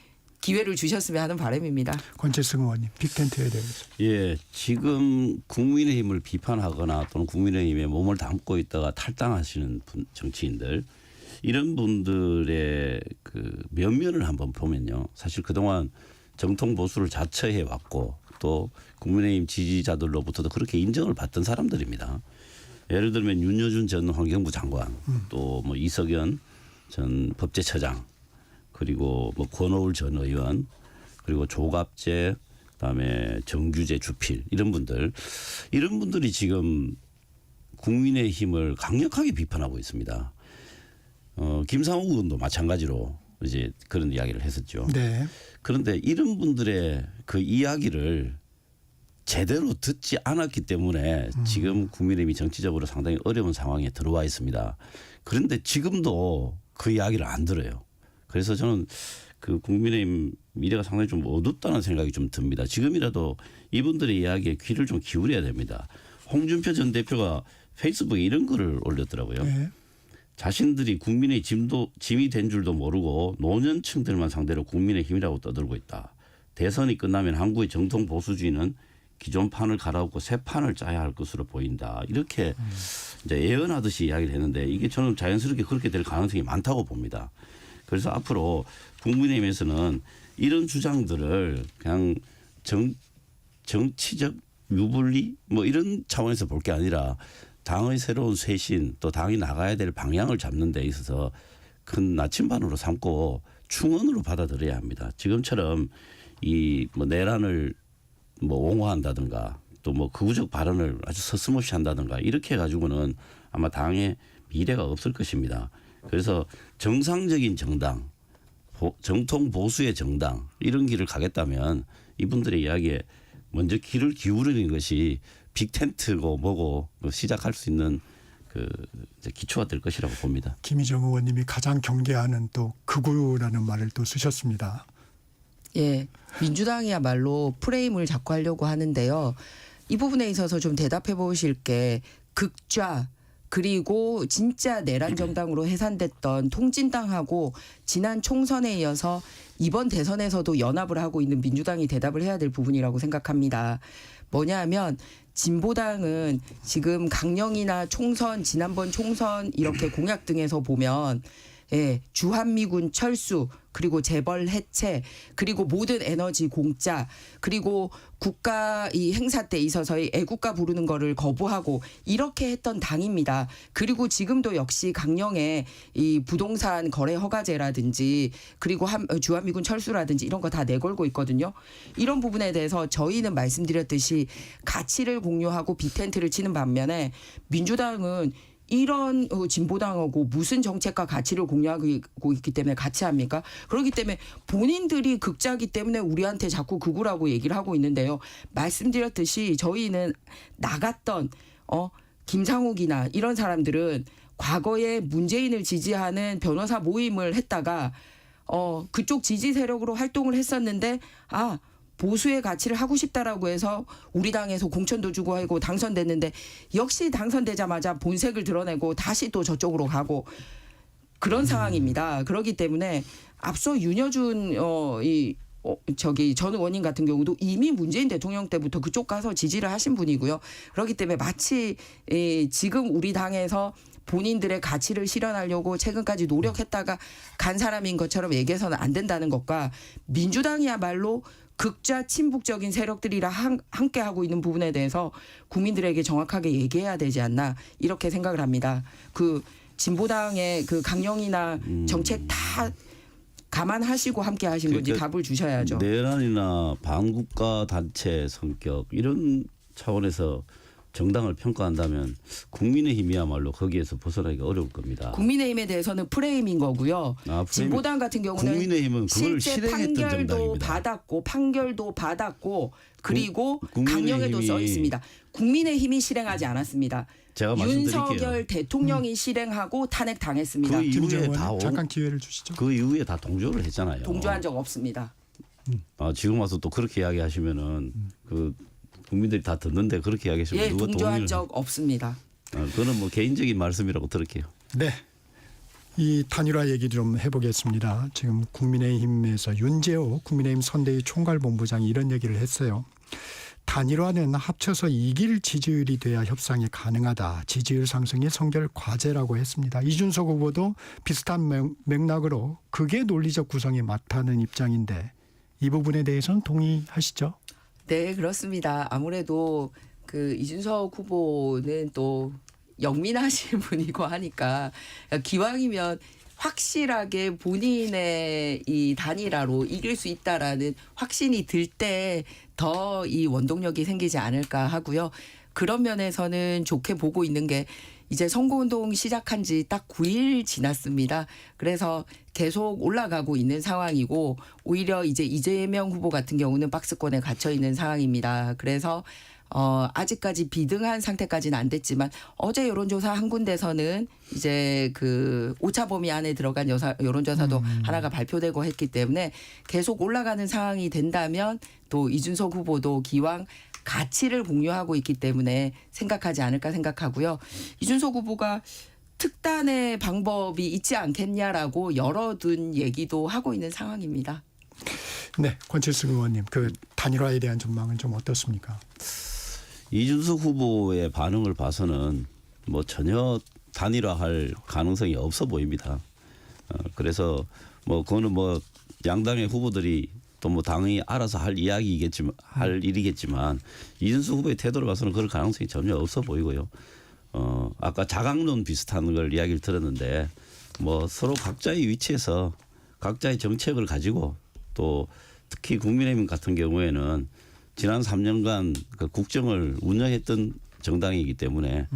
기회를 주셨으면 하는 바람입니다. 권칠승 의원님 빅텐트에 대해서. 예, 지금 국민의힘을 비판하거나 또는 국민의힘에 몸을 담고 있다가 탈당하시는 정치인들 이런 분들의 그 면면을 한번 보면요. 사실 그동안 정통 보수를 자처해 왔고 또 국민의힘 지지자들로부터도 그렇게 인정을 받던 사람들입니다. 예를 들면 윤여준 전 환경부 장관, 또 뭐 이석연 전 법제처장, 그리고 뭐 권오울 전 의원, 그리고 조갑재, 그다음에 정규재, 주필 이런 분들이 지금 국민의힘을 강력하게 비판하고 있습니다. 김상욱 의원도 마찬가지로 이제 그런 이야기를 했었죠. 네. 그런데 이런 분들의 그 이야기를 제대로 듣지 않았기 때문에 지금 국민의힘이 정치적으로 상당히 어려운 상황에 들어와 있습니다. 그런데 지금도 그 이야기를 안 들어요. 그래서 저는 그 국민의힘 미래가 상당히 좀 어둡다는 생각이 좀 듭니다. 지금이라도 이분들의 이야기에 귀를 좀 기울여야 됩니다. 홍준표 전 대표가 페이스북에 이런 글을 올렸더라고요. 네. 자신들이 국민의 짐이 된 줄도 모르고 노년층들만 상대로 국민의힘이라고 떠들고 있다. 대선이 끝나면 한국의 정통 보수주의는 기존 판을 갈아엎고 새 판을 짜야 할 것으로 보인다. 이렇게 이제 예언하듯이 이야기를 했는데 이게 저는 자연스럽게 그렇게 될 가능성이 많다고 봅니다. 그래서 앞으로 국민의힘에서는 이런 주장들을 그냥 정치적 유불리 뭐 이런 차원에서 볼 게 아니라 당의 새로운 쇄신 또 당이 나가야 될 방향을 잡는 데 있어서 큰 나침반으로 삼고 충언으로 받아들여야 합니다. 지금처럼 이 뭐 내란을 뭐 옹호한다든가 또 뭐 극우적 발언을 아주 서슴없이 한다든가 이렇게 해가지고는 아마 당의 미래가 없을 것입니다. 그래서 정상적인 정당, 정통 보수의 정당 이런 길을 가겠다면 이분들의 이야기에 먼저 귀를 기울이는 것이 빅텐트고 뭐고 시작할 수 있는 그 기초가 될 것이라고 봅니다. 김희정 의원님이 가장 경계하는 또 극우라는 말을 또 쓰셨습니다. 예, 민주당이야말로 프레임을 자꾸 하려고 하는데요. 이 부분에 있어서 좀 대답해 보실 게 극좌 그리고 진짜 내란 정당으로 해산됐던 통진당하고 지난 총선에 이어서 이번 대선에서도 연합을 하고 있는 민주당이 대답을 해야 될 부분이라고 생각합니다. 뭐냐 하면 진보당은 지금 강령이나 총선 지난번 총선 이렇게 공약 등에서 보면 주한미군 철수 그리고 재벌 해체 그리고 모든 에너지 공짜 그리고 국가 이 행사 때 있어서의 애국가 부르는 거를 거부하고 이렇게 했던 당입니다. 그리고 지금도 역시 강령의 이 부동산 거래 허가제라든지 그리고 주한미군 철수라든지 이런 거 다 내걸고 있거든요. 이런 부분에 대해서 저희는 말씀드렸듯이 가치를 공유하고 빅텐트를 치는 반면에 민주당은 이런 진보당하고 무슨 정책과 가치를 공유하고 있기 때문에 같이 합니까? 그렇기 때문에 본인들이 극자기 때문에 우리한테 자꾸 극우라고 얘기를 하고 있는데요. 말씀드렸듯이 저희는 나갔던 김상욱이나 이런 사람들은 과거에 문재인을 지지하는 변호사 모임을 했다가 그쪽 지지 세력으로 활동을 했었는데 보수의 가치를 하고 싶다라고 해서 우리 당에서 공천도 주고 하고 당선됐는데 역시 당선되자마자 본색을 드러내고 다시 또 저쪽으로 가고 그런 상황입니다. 그렇기 때문에 앞서 윤여준 전 의원님 같은 경우도 이미 문재인 대통령 때부터 그쪽 가서 지지를 하신 분이고요. 그렇기 때문에 마치 지금 우리 당에서 본인들의 가치를 실현하려고 최근까지 노력했다가 간 사람인 것처럼 얘기해서는 안 된다는 것과 민주당이야말로 극좌 친북적인 세력들이랑 함께 하고 있는 부분에 대해서 국민들에게 정확하게 얘기해야 되지 않나 이렇게 생각을 합니다. 그 진보당의 그 강령이나 정책 다 감안하시고 함께 하신 건지 답을 주셔야죠. 내란이나 반국가 단체 성격 이런 차원에서 정당을 평가한다면 국민의힘이야말로 거기에서 벗어나기가 어려울 겁니다. 국민의힘에 대해서는 프레임인 거고요. 진보당 같은 경우는 국민의힘은 그걸 실제 실행했던 정당입니다. 판결도 받았고 그리고 강령에도 써 있습니다. 국민의힘이 실행하지 않았습니다. 제가 말씀드릴게요. 윤석열 대통령이 실행하고 탄핵당했습니다. 그 이후에 잠깐 기회를 주시죠. 그 이후에 다 동조를 했잖아요. 동조한 적 없습니다. 지금 와서 또 그렇게 이야기하시면은 그 국민들이 다 듣는데 그렇게 이야기하시면 누가 동조한 적 없습니다. 그거는 뭐 개인적인 말씀이라고 들을게요. 네. 이 단일화 얘기 좀 해보겠습니다. 지금 국민의힘에서 윤재호 국민의힘 선대위 총괄본부장이 이런 얘기를 했어요. 단일화는 합쳐서 이길 지지율이 돼야 협상이 가능하다. 지지율 상승이 성결 과제라고 했습니다. 이준석 후보도 비슷한 맥락으로 그게 논리적 구성이 맞다는 입장인데 이 부분에 대해서는 동의하시죠? 네, 그렇습니다. 아무래도 그 이준석 후보는 또 영민하신 분이고 하니까 기왕이면 확실하게 본인의 이 단일화로 이길 수 있다라는 확신이 들 때 더 이 원동력이 생기지 않을까 하고요. 그런 면에서는 좋게 보고 있는 게 이제 선거운동 시작한 지 딱 9일 지났습니다. 그래서 계속 올라가고 있는 상황이고 오히려 이제 이재명 후보 같은 경우는 박스권에 갇혀 있는 상황입니다. 그래서 아직까지 비등한 상태까지는 안 됐지만 어제 여론조사 한 군데서는 이제 그 오차 범위 안에 들어간 여론조사도 하나가 발표되고 했기 때문에 계속 올라가는 상황이 된다면 또 이준석 후보도 기왕 가치를 공유하고 있기 때문에 생각하지 않을까 생각하고요. 이준석 후보가 특단의 방법이 있지 않겠냐라고 열어둔 얘기도 하고 있는 상황입니다. 네, 권칠승 의원님, 그 단일화에 대한 전망은 좀 어떻습니까? 이준석 후보의 반응을 봐서는 뭐 전혀 단일화할 가능성이 없어 보입니다. 그래서 뭐 그거는 뭐 양당의 후보들이 또 뭐 당연히 알아서 할 이야기이겠지만 할 일이겠지만 이준석 후보의 태도를 봐서는 그럴 가능성이 전혀 없어 보이고요. 아까 자강론 비슷한 걸 이야기를 들었는데 뭐 서로 각자의 위치에서 각자의 정책을 가지고 또 특히 국민의힘 같은 경우에는 지난 3년간 그 국정을 운영했던 정당이기 때문에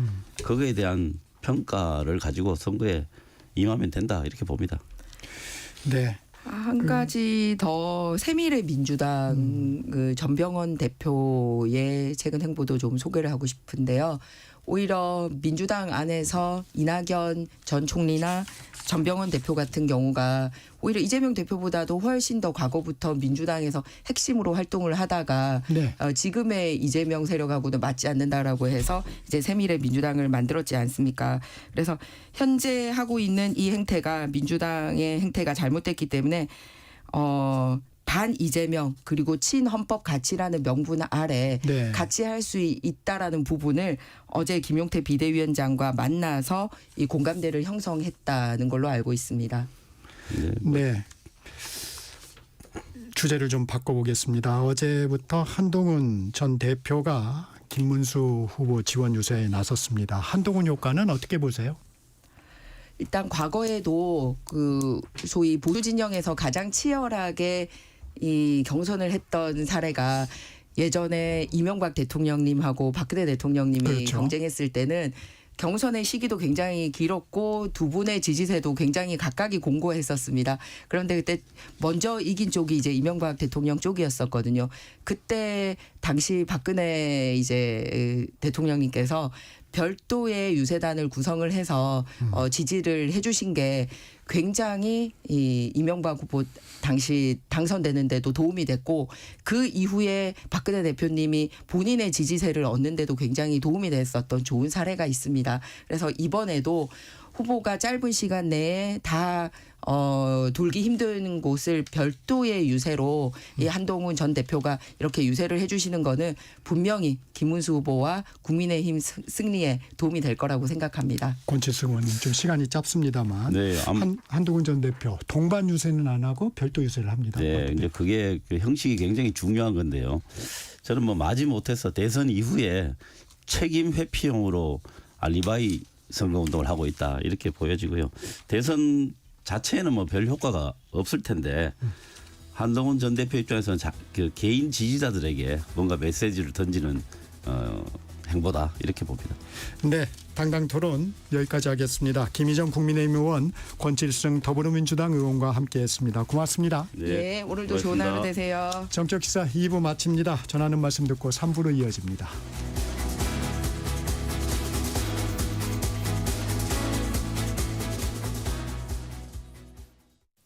거기에 대한 평가를 가지고 선거에 임하면 된다 이렇게 봅니다. 네. 한 가지 더 새미래 민주당 그 전병헌 대표의 최근 행보도 좀 소개를 하고 싶은데요. 오히려 민주당 안에서 이낙연 전 총리나 전병헌 대표 같은 경우가 오히려 이재명 대표보다도 훨씬 더 과거부터 민주당에서 핵심으로 활동을 하다가 네. 지금의 이재명 세력하고는 맞지 않는다라고 해서 이제 새미래 민주당을 만들었지 않습니까? 그래서 현재 하고 있는 이 행태가 민주당의 행태가 잘못됐기 때문에 반 이재명 그리고 친헌법 가치라는 명분 아래 네. 같이 할 수 있다라는 부분을 어제 김용태 비대위원장과 만나서 이 공감대를 형성했다는 걸로 알고 있습니다. 네. 주제를 좀 바꿔보겠습니다. 어제부터 한동훈 전 대표가 김문수 후보 지원 유세에 나섰습니다. 한동훈 효과는 어떻게 보세요? 일단 과거에도 그 소위 보수 진영에서 가장 치열하게 이 경선을 했던 사례가 예전에 이명박 대통령님하고 박근혜 대통령님이 그렇죠. 경쟁했을 때는 경선의 시기도 굉장히 길었고 두 분의 지지세도 굉장히 각각이 공고했었습니다. 그런데 그때 먼저 이긴 쪽이 이제 이명박 대통령 쪽이었었거든요. 그때 당시 박근혜 이제 대통령님께서 별도의 유세단을 구성을 해서 지지를 해주신 게 굉장히 이 이명박 후보 당시 당선되는데도 도움이 됐고 그 이후에 박근혜 대표님이 본인의 지지세를 얻는데도 굉장히 도움이 됐었던 좋은 사례가 있습니다. 그래서 이번에도 후보가 짧은 시간 내에 다 돌기 힘든 곳을 별도의 유세로 이 한동훈 전 대표가 이렇게 유세를 해주시는 거는 분명히 김문수 후보와 국민의힘 승리에 도움이 될 거라고 생각합니다. 권칠승 의원님 좀 시간이 짧습니다만 네, 한동훈 전 대표 동반 유세는 안 하고 별도 유세를 합니다. 네, 이제 그게 그 형식이 굉장히 중요한 건데요. 저는 뭐 마지못해서 대선 이후에 책임 회피용으로 알리바이 선거운동을 하고 있다 이렇게 보여지고요. 대선 자체에는 뭐 별 효과가 없을 텐데 한동훈 전 대표 입장에서는 그 개인 지지자들에게 뭔가 메시지를 던지는 행보다 이렇게 봅니다. 네, 당당 토론 여기까지 하겠습니다. 김희정 국민의힘 의원, 권칠승 더불어민주당 의원과 함께했습니다. 고맙습니다. 네, 오늘도 좋은 하루 되세요. 정적 시사 2부 마칩니다. 전하는 말씀 듣고 3부로 이어집니다.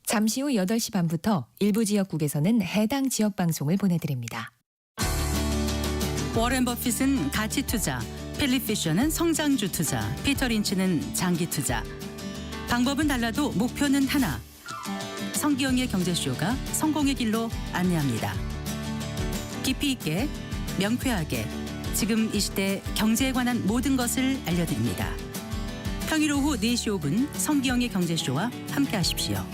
잠시 후 8시 반부터 일부 지역국에서는 해당 지역 방송을 보내드립니다. 워렌 버핏은 가치 투자, 필립 피셔는 성장주 투자, 피터 린치는 장기 투자. 방법은 달라도 목표는 하나. 성기영의 경제쇼가 성공의 길로 안내합니다. 깊이 있게, 명쾌하게, 지금 이 시대 경제에 관한 모든 것을 알려드립니다. 평일 오후 4시 5분 성기영의 경제쇼와 함께하십시오.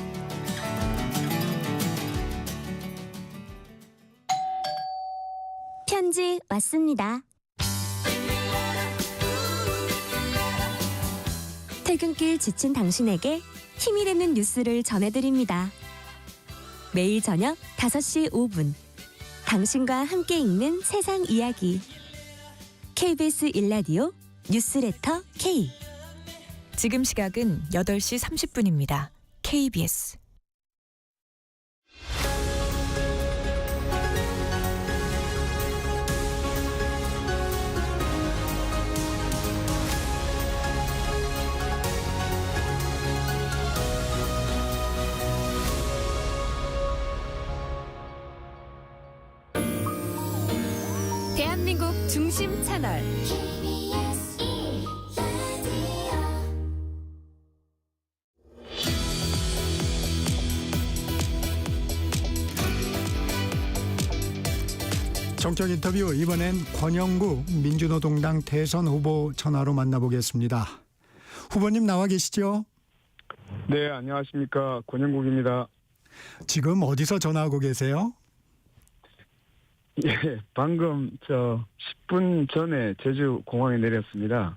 편지 왔습니다. 퇴근길 지친 당신에게 힘이 되는 뉴스를 전해드립니다. 매일 저녁 5시 5분 당신과 함께 읽는 세상 이야기 KBS 1라디오 뉴스레터 K 지금 시각은 8시 30분입니다. KBS 대한민국 중심 채널 정적 인터뷰, 이번엔 권영국 민주노동당 대선 후보 전화로 만나보겠습니다. 후보님 나와 계시죠? 네, 안녕하십니까. 권영국입니다. 지금 어디서 전화하고 계세요? 예, 방금 10분 전에 제주 공항에 내렸습니다.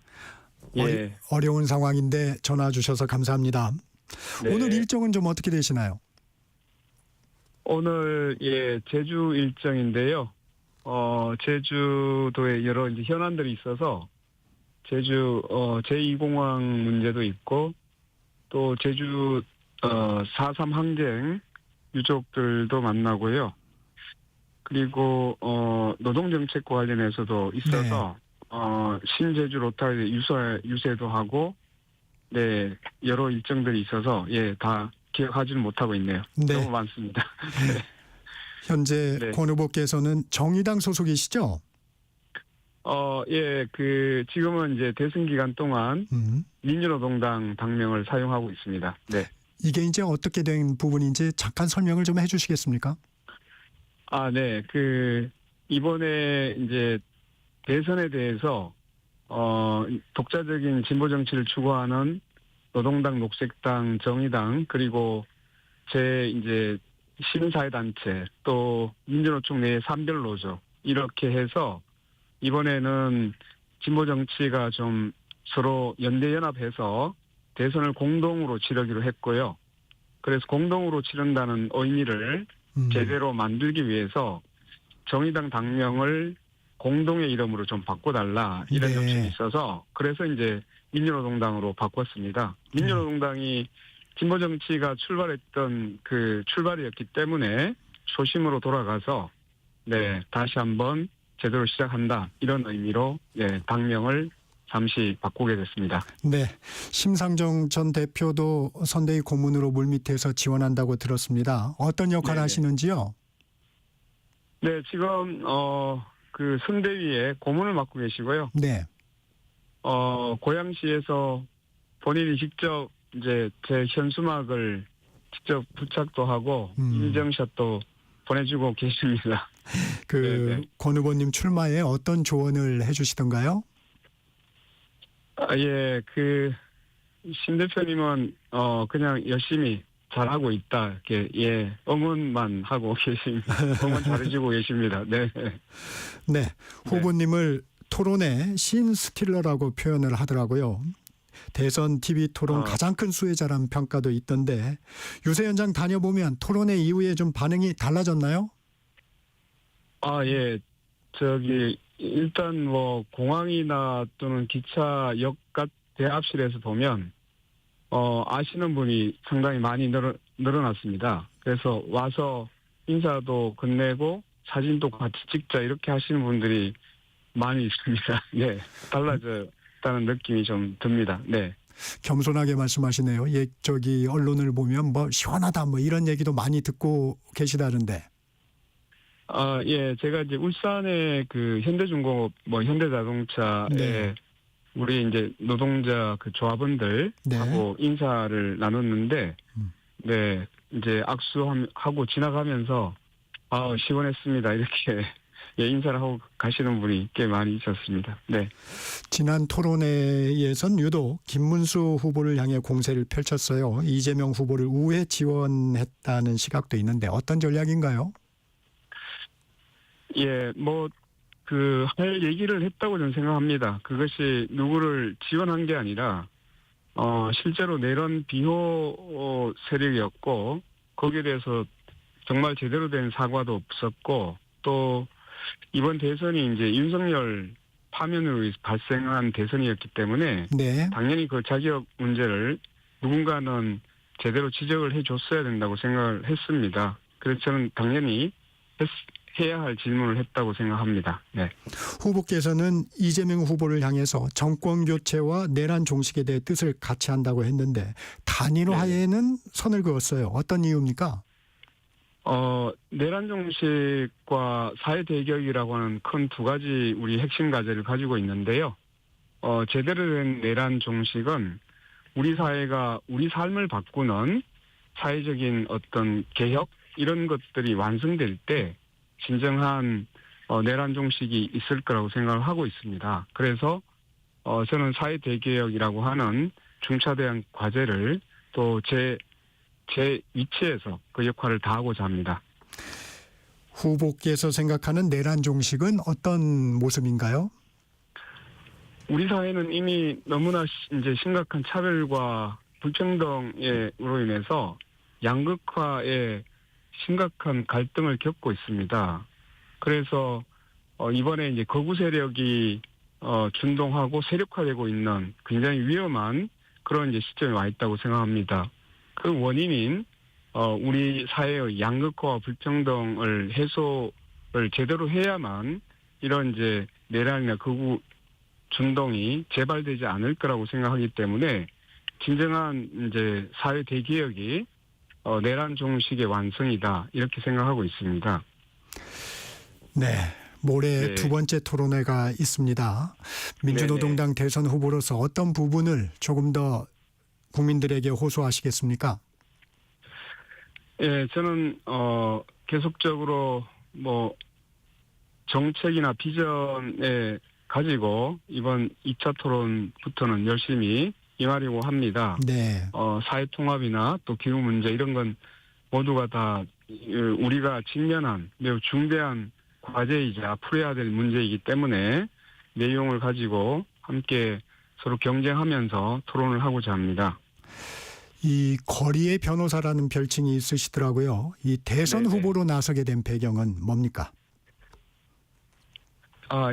예. 어려운 상황인데 전화 주셔서 감사합니다. 네. 오늘 일정은 좀 어떻게 되시나요? 오늘 제주 일정인데요. 제주도에 여러 이제 현안들이 있어서 제주 제2공항 문제도 있고 또 제주 4.3 항쟁 유족들도 만나고요. 그리고 노동정책과 관련해서도 있어서 신제주 로타리 유세도 하고 네 여러 일정들이 있어서 다 기억하지는 못하고 있네요. 네. 너무 많습니다. 네. 현재 네. 권 후보께서는 정의당 소속이시죠? 지금은 이제 대선 기간 동안 민주노동당 당명을 사용하고 있습니다. 네. 이게 이제 어떻게 된 부분인지 잠깐 설명을 좀 해주시겠습니까? 네. 이번에 이제 대선에 대해서, 독자적인 진보 정치를 추구하는 노동당, 녹색당, 정의당, 그리고 이제 시민사회단체, 또 민주노총 내 산별노조, 이렇게 해서 이번에는 진보 정치가 좀 서로 연대연합해서 대선을 공동으로 치르기로 했고요. 그래서 공동으로 치른다는 의미를 제대로 만들기 위해서 정의당 당명을 공동의 이름으로 좀 바꿔달라 이런 네. 요청이 있어서 그래서 이제 민주노동당으로 바꿨습니다. 민주노동당이 진보 정치가 출발했던 그 출발이었기 때문에 초심으로 돌아가서 다시 한번 제대로 시작한다 이런 의미로 당명을 잠시 바꾸게 됐습니다. 네, 심상정 전 대표도 선대위 고문으로 물밑에서 지원한다고 들었습니다. 어떤 역할 하시는지요? 네, 지금 그 선대위에 고문을 맡고 계시고요. 네. 고양시에서 본인이 직접 이제 제 현수막을 직접 부착도 하고 인증샷도 보내주고 계십니다. 권 후보님 출마에 어떤 조언을 해주시던가요? 신 대표님은 그냥 열심히 잘하고 있다 이렇게 응원만 하고 계십니다. 응원 잘해주고 계십니다. 네. 네, 후보님을 토론의 신스틸러라고 표현을 하더라고요. 대선 TV 토론 가장 큰 수혜자라는 평가도 있던데 유세 현장 다녀보면 토론회 이후에 좀 반응이 달라졌나요? 일단 공항이나 또는 기차역 같 대합실에서 보면 아시는 분이 상당히 많이 늘어났습니다. 그래서 와서 인사도 건네고 사진도 같이 찍자 이렇게 하시는 분들이 많이 있습니다. 네, 달라졌다는 느낌이 좀 듭니다. 네. 겸손하게 말씀하시네요. 언론을 보면 시원하다 이런 얘기도 많이 듣고 계시다는데. 제가 이제 울산의 그 현대중공업, 현대자동차에 우리 이제 노동자 그 조합원들하고 인사를 나눴는데, 이제 악수하고 지나가면서, 시원했습니다. 이렇게, 인사를 하고 가시는 분이 꽤 많이 있었습니다. 네. 지난 토론회에선 유독 김문수 후보를 향해 공세를 펼쳤어요. 이재명 후보를 우회 지원했다는 시각도 있는데 어떤 전략인가요? 할 얘기를 했다고 저는 생각합니다. 그것이 누구를 지원한 게 아니라, 실제로 내란 비호 세력이었고, 거기에 대해서 정말 제대로 된 사과도 없었고, 또, 이번 대선이 이제 윤석열 파면으로 인해서 발생한 대선이었기 때문에 네. 당연히 그 자격 문제를 누군가는 제대로 지적을 해줬어야 된다고 생각을 했습니다. 그래서 저는 당연히 해야 할 질문을 했다고 생각합니다. 네. 후보께서는 이재명 후보를 향해서 정권 교체와 내란 종식에 대해 뜻을 같이 한다고 했는데 단일화에는 선을 그었어요. 어떤 이유입니까? 내란 종식과 사회 대격이라고 하는 큰 두 가지 우리 핵심 과제를 가지고 있는데요. 제대로 된 내란 종식은 우리 사회가 우리 삶을 바꾸는 사회적인 어떤 개혁 이런 것들이 완성될 때 진정한 내란 종식이 있을 거라고 생각을 하고 있습니다. 그래서 저는 사회 대개혁이라고 하는 중차대한 과제를 또 제 위치에서 그 역할을 다하고자 합니다. 후보께서 생각하는 내란 종식은 어떤 모습인가요? 우리 사회는 이미 너무나 이제 심각한 차별과 불평등으로 인해서 양극화에 심각한 갈등을 겪고 있습니다. 그래서 이번에 이제 거구 세력이 준동하고 세력화되고 있는 굉장히 위험한 그런 이제 시점에 와 있다고 생각합니다. 그 원인인 우리 사회의 양극화와 불평등을 해소를 제대로 해야만 이런 이제 내란이나 거구 준동이 재발되지 않을 거라고 생각하기 때문에 진정한 이제 사회 대개혁이 내란 종식의 완성이다 이렇게 생각하고 있습니다. 네. 모레 네. 두 번째 토론회가 있습니다. 민주노동당 대선 후보로서 어떤 부분을 조금 더 국민들에게 호소하시겠습니까? 예, 저는 계속적으로 뭐 정책이나 비전에 가지고 이번 2차 토론부터는 열심히 임하려고 합니다. 네. 사회 통합이나 또 기후 문제 이런 건 모두가 다 우리가 직면한 매우 중대한 과제이자 풀어야 될 문제이기 때문에 내용을 가지고 함께 서로 경쟁하면서 토론을 하고자 합니다. 이 거리의 변호사라는 별칭이 있으시더라고요. 이 대선 네네. 후보로 나서게 된 배경은 뭡니까?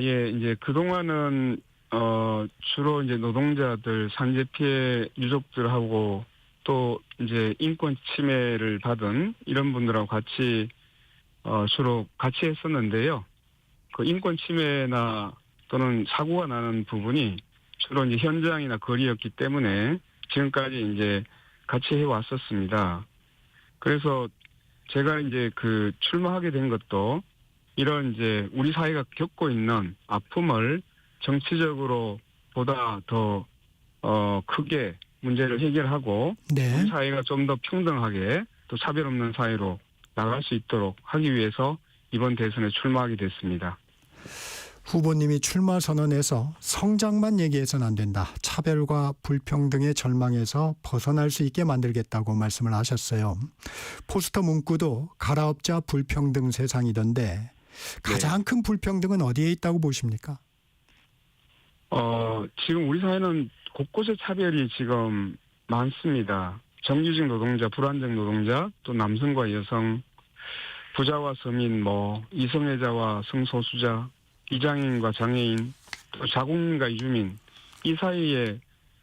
예, 이제 그동안은 주로 이제 노동자들, 산재 피해 유족들하고 또 이제 인권 침해를 받은 이런 분들하고 같이 주로 같이 했었는데요. 그 인권 침해나 또는 사고가 나는 부분이 주로 이제 현장이나 거리였기 때문에 지금까지 이제 같이 해왔었습니다. 그래서 제가 이제 그 출마하게 된 것도 이런 이제 우리 사회가 겪고 있는 아픔을 정치적으로 보다 더 크게 문제를 해결하고 네. 우리 사회가 좀 더 평등하게 또 차별 없는 사회로 나갈 수 있도록 하기 위해서 이번 대선에 출마하게 됐습니다. 후보님이 출마 선언에서 성장만 얘기해서는 안 된다. 차별과 불평등의 절망에서 벗어날 수 있게 만들겠다고 말씀을 하셨어요. 포스터 문구도 갈아엎자 불평등 세상이던데 가장 큰 불평등은 어디에 있다고 보십니까? 지금 우리 사회는 곳곳에 차별이 지금 많습니다. 정규직 노동자, 불안정 노동자, 또 남성과 여성, 부자와 서민, 이성애자와 성소수자, 비장애인과 장애인, 또 자국민과 이주민, 이 사이에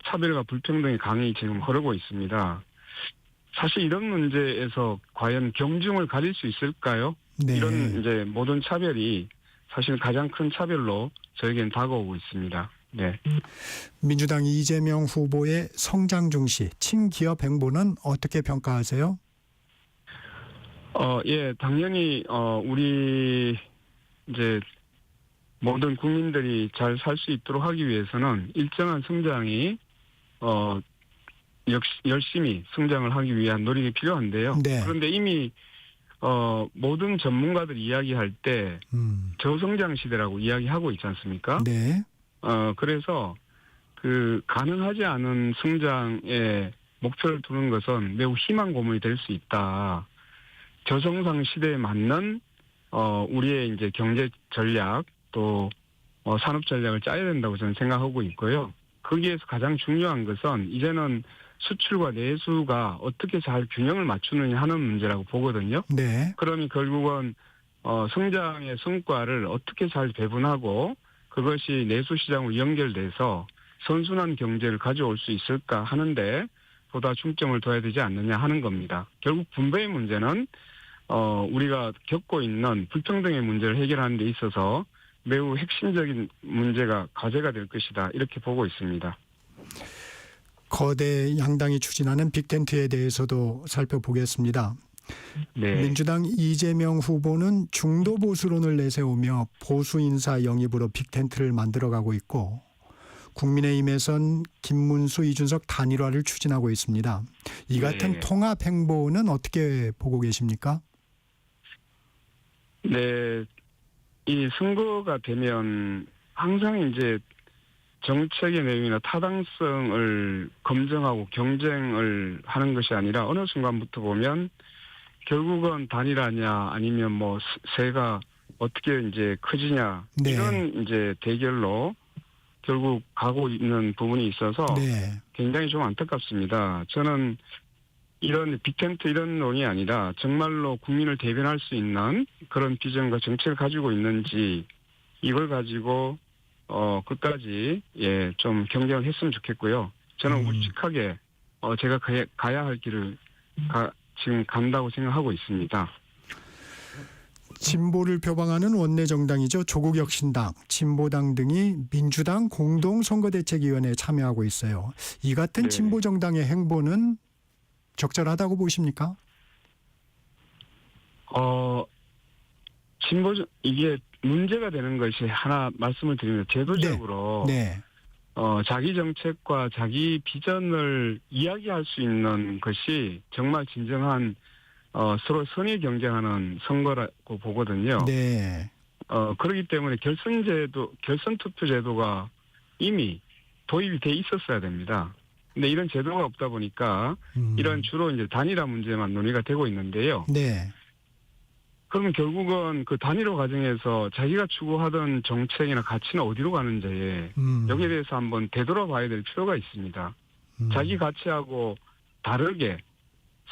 차별과 불평등이 강히 지금 흐르고 있습니다. 사실 이런 문제에서 과연 경중을 가릴 수 있을까요? 네. 이런 이제 모든 차별이 사실 가장 큰 차별로 저에겐 다가오고 있습니다. 네. 민주당 이재명 후보의 성장 중시, 친기업 행보는 어떻게 평가하세요? 예, 당연히 우리 이제 모든 국민들이 잘 살 수 있도록 하기 위해서는 일정한 성장이 열심히 성장을 하기 위한 노력이 필요한데요. 네. 그런데 이미 모든 전문가들이 이야기할 때 저성장 시대라고 이야기하고 있지 않습니까? 네. 그래서 그 가능하지 않은 성장에 목표를 두는 것은 매우 희망 고문이 될 수 있다. 저성장 시대에 맞는 우리의 이제 경제 전략 또 산업 전략을 짜야 된다고 저는 생각하고 있고요. 거기에서 가장 중요한 것은 이제는 수출과 내수가 어떻게 잘 균형을 맞추느냐 하는 문제라고 보거든요. 네. 그러면 결국은 성장의 성과를 어떻게 잘 배분하고 그것이 내수시장으로 연결돼서 선순환 경제를 가져올 수 있을까 하는데 보다 중점을 둬야 되지 않느냐 하는 겁니다. 결국 분배의 문제는 우리가 겪고 있는 불평등의 문제를 해결하는 데 있어서 매우 핵심적인 문제가 과제가 될 것이다. 이렇게 보고 있습니다. 거대 양당이 추진하는 빅텐트에 대해서도 살펴보겠습니다. 네. 민주당 이재명 후보는 중도 보수론을 내세우며 보수 인사 영입으로 빅텐트를 만들어가고 있고 국민의힘에선 김문수, 이준석 단일화를 추진하고 있습니다. 이 같은 네. 통합 행보는 어떻게 보고 계십니까? 네, 이 선거가 되면 항상 이제 정책의 내용이나 타당성을 검증하고 경쟁을 하는 것이 아니라 어느 순간부터 보면 결국은 단일화냐 아니면 뭐 세가 어떻게 이제 커지냐 네. 이런 이제 대결로 결국 가고 있는 부분이 있어서 네. 굉장히 좀 안타깝습니다. 저는 이런 빅텐트 이런 논이 아니라 정말로 국민을 대변할 수 있는 그런 비전과 정책을 가지고 있는지 이걸 가지고 끝까지 좀 경쟁을 했으면 좋겠고요. 저는 우직하게 제가 가야 할 길을 지금 간다고 생각하고 있습니다. 진보를 표방하는 원내 정당이죠. 조국혁신당, 진보당 등이 민주당 공동선거대책위원회에 참여하고 있어요. 이 같은 네. 진보 정당의 행보는 적절하다고 보십니까? 이게 문제가 되는 것이 하나 말씀을 드리면 제도적으로 네. 자기 정책과 자기 비전을 이야기할 수 있는 것이 정말 진정한 서로 선의 경쟁하는 선거라고 보거든요. 네. 그렇기 때문에 결선 투표 제도가 이미 도입이 돼 있었어야 됩니다. 근데 이런 제도가 없다 보니까 이런 주로 이제 단일화 문제만 논의가 되고 있는데요. 네. 그러면 결국은 그 단일화 과정에서 자기가 추구하던 정책이나 가치는 어디로 가는지 여기에 대해서 한번 되돌아봐야 될 필요가 있습니다. 자기 가치하고 다르게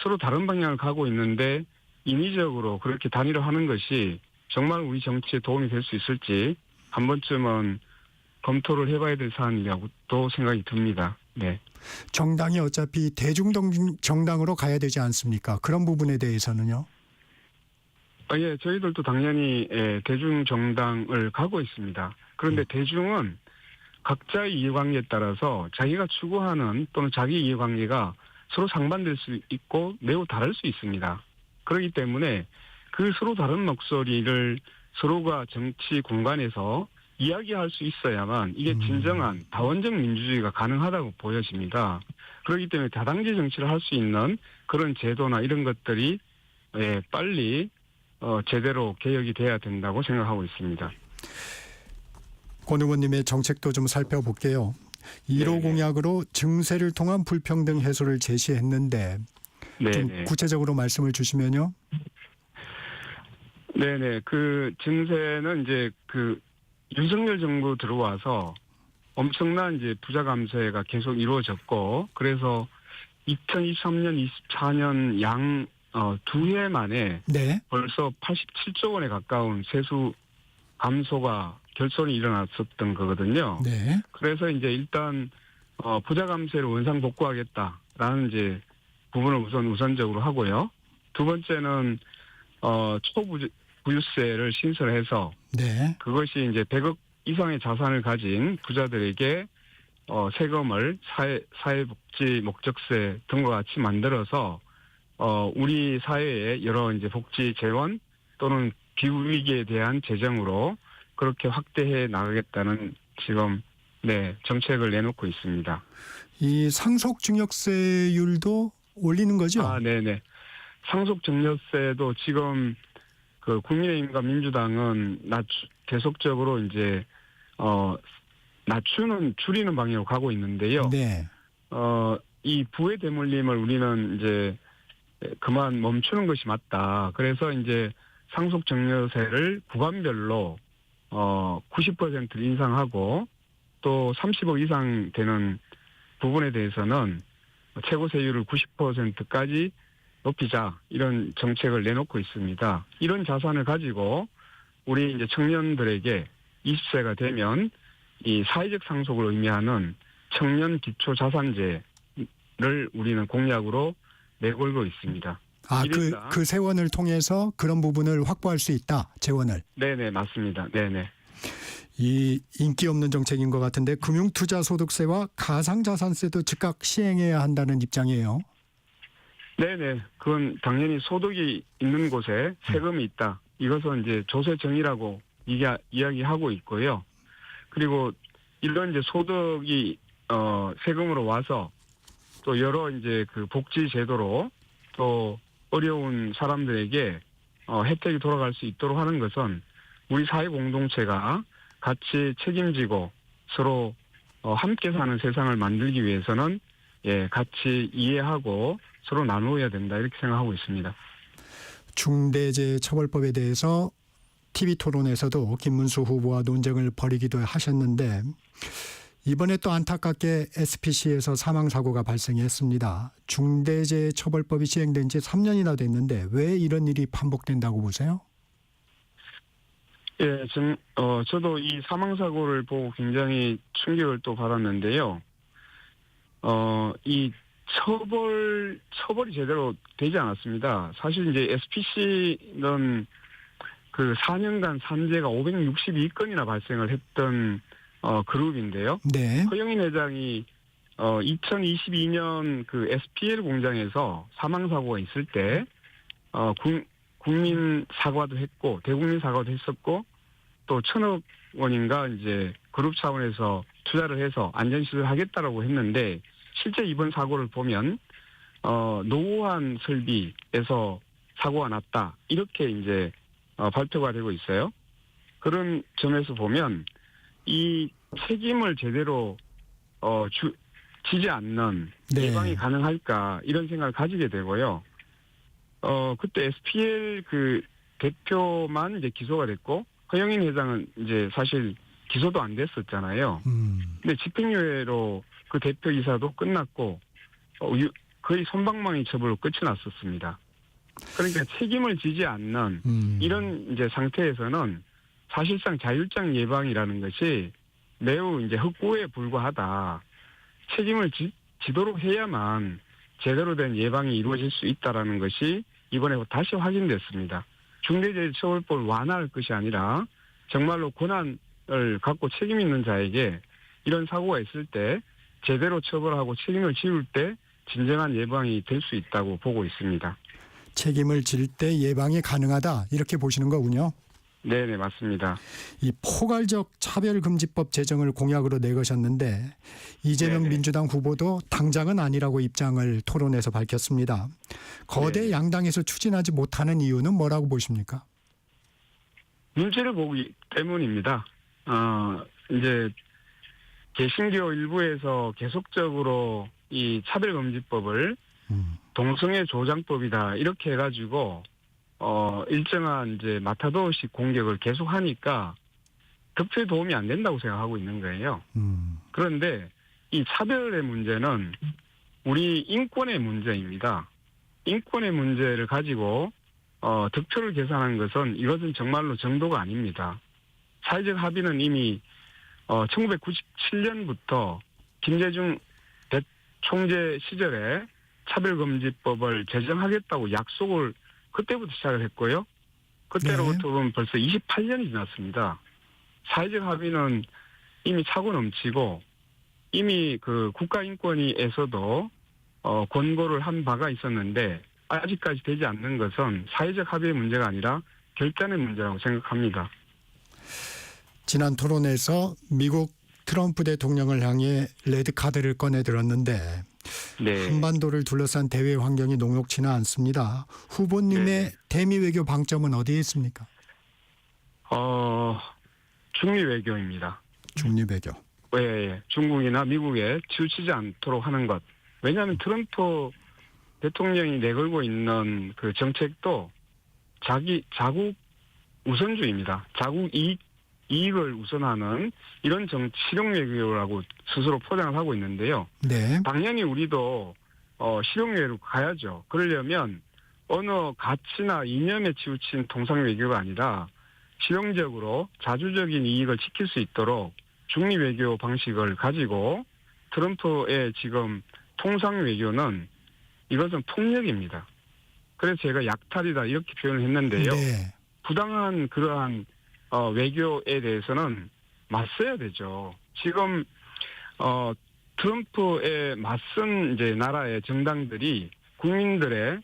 서로 다른 방향을 가고 있는데 인위적으로 그렇게 단일화하는 것이 정말 우리 정치에 도움이 될 수 있을지 한 번쯤은 검토를 해봐야 될 사안이라고 또 생각이 듭니다. 네. 정당이 어차피 대중정당으로 가야 되지 않습니까? 그런 부분에 대해서는요? 예, 저희들도 당연히 대중정당을 가고 있습니다. 그런데 대중은 각자의 이해관계에 따라서 자기가 추구하는 또는 자기 이해관계가 서로 상반될 수 있고 매우 다를 수 있습니다. 그렇기 때문에 그 서로 다른 목소리를 서로가 정치 공간에서 이야기할 수 있어야만 이게 진정한 다원적 민주주의가 가능하다고 보여집니다. 그렇기 때문에 다당제 정치를 할 수 있는 그런 제도나 이런 것들이 빨리 제대로 개혁이 돼야 된다고 생각하고 있습니다. 권 의원님의 정책도 좀 살펴볼게요. 1호 공약으로 증세를 통한 불평등 해소를 제시했는데 좀 구체적으로 말씀을 주시면요. 네네. 그 증세는 이제 그 윤석열 정부 들어와서 엄청난 이제 부자 감세가 계속 이루어졌고 그래서 2023년, 24년 두 해 만에 벌써 87조 원에 가까운 세수 감소가 결손이 일어났었던 거거든요. 네. 그래서 이제 일단 부자 감세를 원상 복구하겠다라는 이제 부분을 우선적으로 하고요. 두 번째는 초부유세를 신설해서 그것이 이제 100억 이상의 자산을 가진 부자들에게 세금을 사회복지 목적세 등과 같이 만들어서 우리 사회의 여러 이제 복지 재원 또는 기후 위기에 대한 재정으로 그렇게 확대해 나가겠다는 지금 정책을 내놓고 있습니다. 이 상속증여세율도 올리는 거죠? 네네. 상속증여세도 지금 그 국민의힘과 민주당은 계속적으로 이제 줄이는 방향으로 가고 있는데요. 이 부의 대물림을 우리는 이제 그만 멈추는 것이 맞다. 그래서 이제 상속증여세를 구간별로 90%를 인상하고 또 30억 이상 되는 부분에 대해서는 최고 세율을 90%까지 높이자 이런 정책을 내놓고 있습니다. 이런 자산을 가지고 우리 이제 청년들에게 20세가 되면 이 사회적 상속을 의미하는 청년 기초 자산제를 우리는 공약으로 내걸고 있습니다. 그 세원을 통해서 그런 부분을 확보할 수 있다. 재원을. 네네, 맞습니다. 네네. 이 인기 없는 정책인 것 같은데 금융투자소득세와 가상자산세도 즉각 시행해야 한다는 입장이에요. 네네. 그건 당연히 소득이 있는 곳에 세금이 있다. 이것은 이제 조세정의라고 이야기하고 있고요. 그리고 이런 이제 소득이 세금으로 와서 또 여러 이제 그 복지 제도로 또 어려운 사람들에게 혜택이 돌아갈 수 있도록 하는 것은 우리 사회 공동체가 같이 책임지고 서로 함께 사는 세상을 만들기 위해서는 같이 이해하고 서로 나누어야 된다 이렇게 생각하고 있습니다. 중대재해처벌법에 대해서 TV토론에서도 김문수 후보와 논쟁을 벌이기도 하셨는데 이번에 또 안타깝게 SPC에서 사망사고가 발생했습니다. 중대재해처벌법이 시행된 지 3년이나 됐는데 왜 이런 일이 반복된다고 보세요? 예, 저도 이 사망사고를 보고 굉장히 충격을 또 받았는데요. 이 처벌이 제대로 되지 않았습니다. 사실 이제 SPC는 그 4년간 산재가 562건이나 발생을 했던 그룹인데요. 네. 허영인 회장이 2022년 그 SPL 공장에서 사망사고가 있을 때 국민 사과도 했고 대국민 사과도 했었고 또 1,000억 원인가 이제 그룹 차원에서 투자를 해서 안전시설 하겠다라고 했는데 실제 이번 사고를 보면 노후한 설비에서 사고가 났다 이렇게 이제 발표가 되고 있어요. 그런 점에서 보면 이 책임을 제대로 지지 않는 예방이 가능할까 이런 생각을 가지게 되고요. 그때 SPL 그 대표만 이제 기소가 됐고 허영인 회장은 이제 사실 기소도 안 됐었잖아요. 근데 집행유예로 그 대표 이사도 끝났고 거의 솜방망이 처벌로 끝이 났었습니다. 그러니까 책임을 지지 않는 이런 이제 상태에서는 사실상 자율적 예방이라는 것이 매우 이제 흑고에 불과하다. 책임을 지도록 해야만 제대로 된 예방이 이루어질 수 있다라는 것이 이번에 다시 확인됐습니다. 중대재해처벌법을 완화할 것이 아니라 정말로 권한을 갖고 책임 있는 자에게 이런 사고가 있을 때 제대로 처벌하고 책임을 지울 때 진정한 예방이 될 수 있다고 보고 있습니다. 책임을 질 때 예방이 가능하다 이렇게 보시는 거군요. 네네 맞습니다. 이 포괄적 차별금지법 제정을 공약으로 내거셨는데 이재명 네네. 민주당 후보도 당장은 아니라고 입장을 토론에서 밝혔습니다. 거대 네네. 양당에서 추진하지 못하는 이유는 뭐라고 보십니까? 문제를 보기 때문입니다. 이제 개신교 일부에서 계속적으로 이 차별금지법을 동성애 조장법이다 이렇게 해가지고 일정한 이제 마타도식 공격을 계속하니까 득표에 도움이 안 된다고 생각하고 있는 거예요. 그런데 이 차별의 문제는 우리 인권의 문제입니다. 인권의 문제를 가지고 득표를 계산한 것은 이것은 정말로 정도가 아닙니다. 사회적 합의는 이미 1997년부터 김대중 총재 시절에 차별금지법을 제정하겠다고 약속을 그때부터 시작을 했고요. 그때로부터 보면 벌써 28년이 지났습니다. 사회적 합의는 이미 차고 넘치고 이미 그 국가인권위에서도 권고를 한 바가 있었는데 아직까지 되지 않는 것은 사회적 합의의 문제가 아니라 결단의 문제라고 생각합니다. 지난 토론에서 미국 트럼프 대통령을 향해 레드카드를 꺼내 들었는데 네. 한반도를 둘러싼 대외 환경이 녹록지는 않습니다. 후보님의 네네. 대미 외교 방점은 어디에 있습니까? 중미 외교입니다. 중미 외교. 예. 중국이나 미국에 치우치지 않도록 하는 것. 왜냐하면 트럼프 대통령이 내걸고 있는 그 정책도 자국 우선주의입니다. 자국 이익을 우선하는 이런 실용 외교라고 스스로 포장을 하고 있는데요. 네. 당연히 우리도 실용 외교로 가야죠. 그러려면 어느 가치나 이념에 치우친 통상 외교가 아니라 실용적으로 자주적인 이익을 지킬 수 있도록 중립 외교 방식을 가지고 트럼프의 지금 통상 외교는 이것은 폭력입니다. 그래서 제가 약탈이다 이렇게 표현을 했는데요. 네. 부당한 그러한 외교에 대해서는 맞서야 되죠. 지금 트럼프에 맞선 이제 나라의 정당들이 국민들의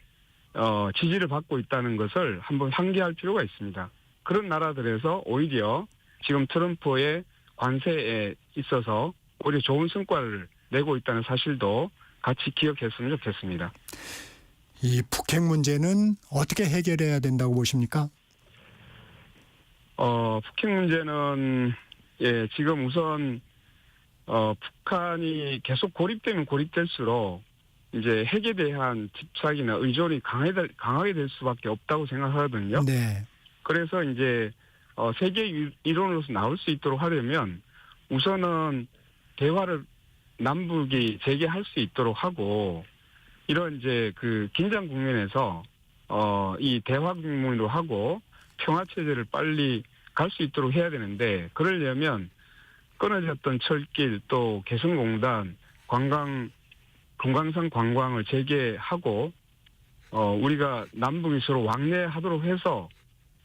지지를 받고 있다는 것을 한번 상기할 필요가 있습니다. 그런 나라들에서 오히려 지금 트럼프의 관세에 있어서 오히려 좋은 성과를 내고 있다는 사실도 같이 기억했으면 좋겠습니다. 이 북핵 문제는 어떻게 해결해야 된다고 보십니까? 북핵 문제는 지금 우선 북한이 계속 고립되면 고립될수록 이제 핵에 대한 집착이나 의존이 강하게 될 수밖에 없다고 생각하거든요. 네. 그래서 이제 세계 이론으로서 나올 수 있도록 하려면 우선은 대화를 남북이 재개할 수 있도록 하고 이런 이제 그 긴장 국면에서 이 대화 국면으로 하고 평화 체제를 빨리 갈 수 있도록 해야 되는데 그러려면 끊어졌던 철길 또 개성공단 금강산 관광을 재개하고 우리가 남북이 서로 왕래하도록 해서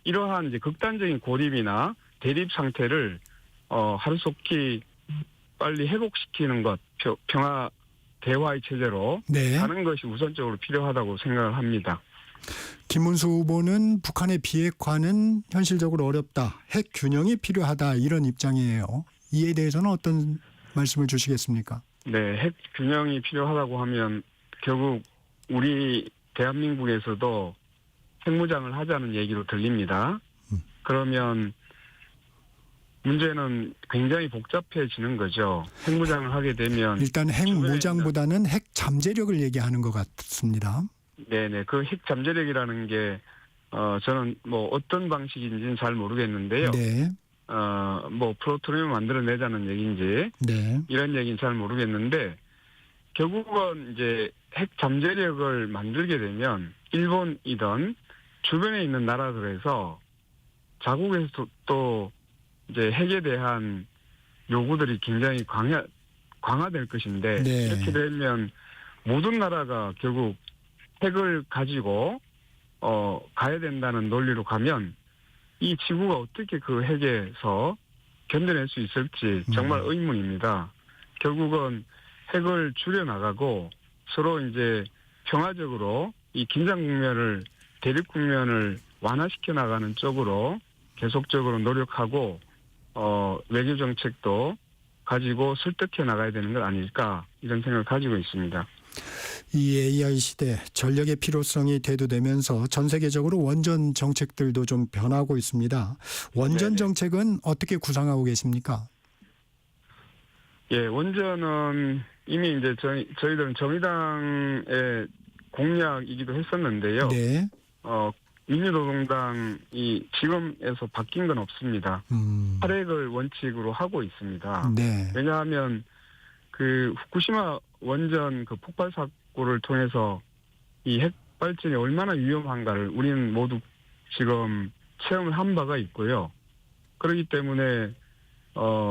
이러한 이제 극단적인 고립이나 대립 상태를 하루속히 빨리 회복시키는 것, 평화 대화의 체제로 네. 하는 것이 우선적으로 필요하다고 생각을 합니다. 김문수 후보는 북한의 비핵화는 현실적으로 어렵다. 핵 균형이 필요하다. 이런 입장이에요. 이에 대해서는 어떤 말씀을 주시겠습니까? 네, 핵 균형이 필요하다고 하면 결국 우리 대한민국에서도 핵무장을 하자는 얘기로 들립니다. 그러면 문제는 굉장히 복잡해지는 거죠. 핵무장을 하게 되면 일단 핵무장보다는 핵 잠재력을 얘기하는 것 같습니다. 네네. 그 핵 잠재력이라는 게 저는 뭐 어떤 방식인지는 잘 모르겠는데요. 네. 뭐 플루토늄을 만들어내자는 얘기인지 네. 이런 얘기는 잘 모르겠는데 결국은 이제 핵 잠재력을 만들게 되면 일본이든 주변에 있는 나라들에서 자국에서 또 이제 핵에 대한 요구들이 굉장히 강화될 것인데 네. 이렇게 되면 모든 나라가 결국 핵을 가지고 가야 된다는 논리로 가면 이 지구가 어떻게 그 핵에서 견뎌낼 수 있을지 정말 의문입니다. 결국은 핵을 줄여나가고 서로 이제 평화적으로 이 긴장 국면을 대립 국면을 완화시켜 나가는 쪽으로 계속적으로 노력하고 외교 정책도 가지고 설득해 나가야 되는 것 아닐까 이런 생각을 가지고 있습니다. 이 AI 시대 전력의 필요성이 대두되면서 전 세계적으로 원전 정책들도 좀 변하고 있습니다. 원전 네네. 정책은 어떻게 구상하고 계십니까? 예, 원전은 이미 이제 저희들은 정의당의 공약이기도 했었는데요. 네. 민주노동당이 지금에서 바뀐 건 없습니다. 탈핵을 원칙으로 하고 있습니다. 네. 왜냐하면 그 후쿠시마 원전 그 폭발 사고를 통해서 이 핵 발전이 얼마나 위험한가를 우리는 모두 지금 체험을 한 바가 있고요. 그렇기 때문에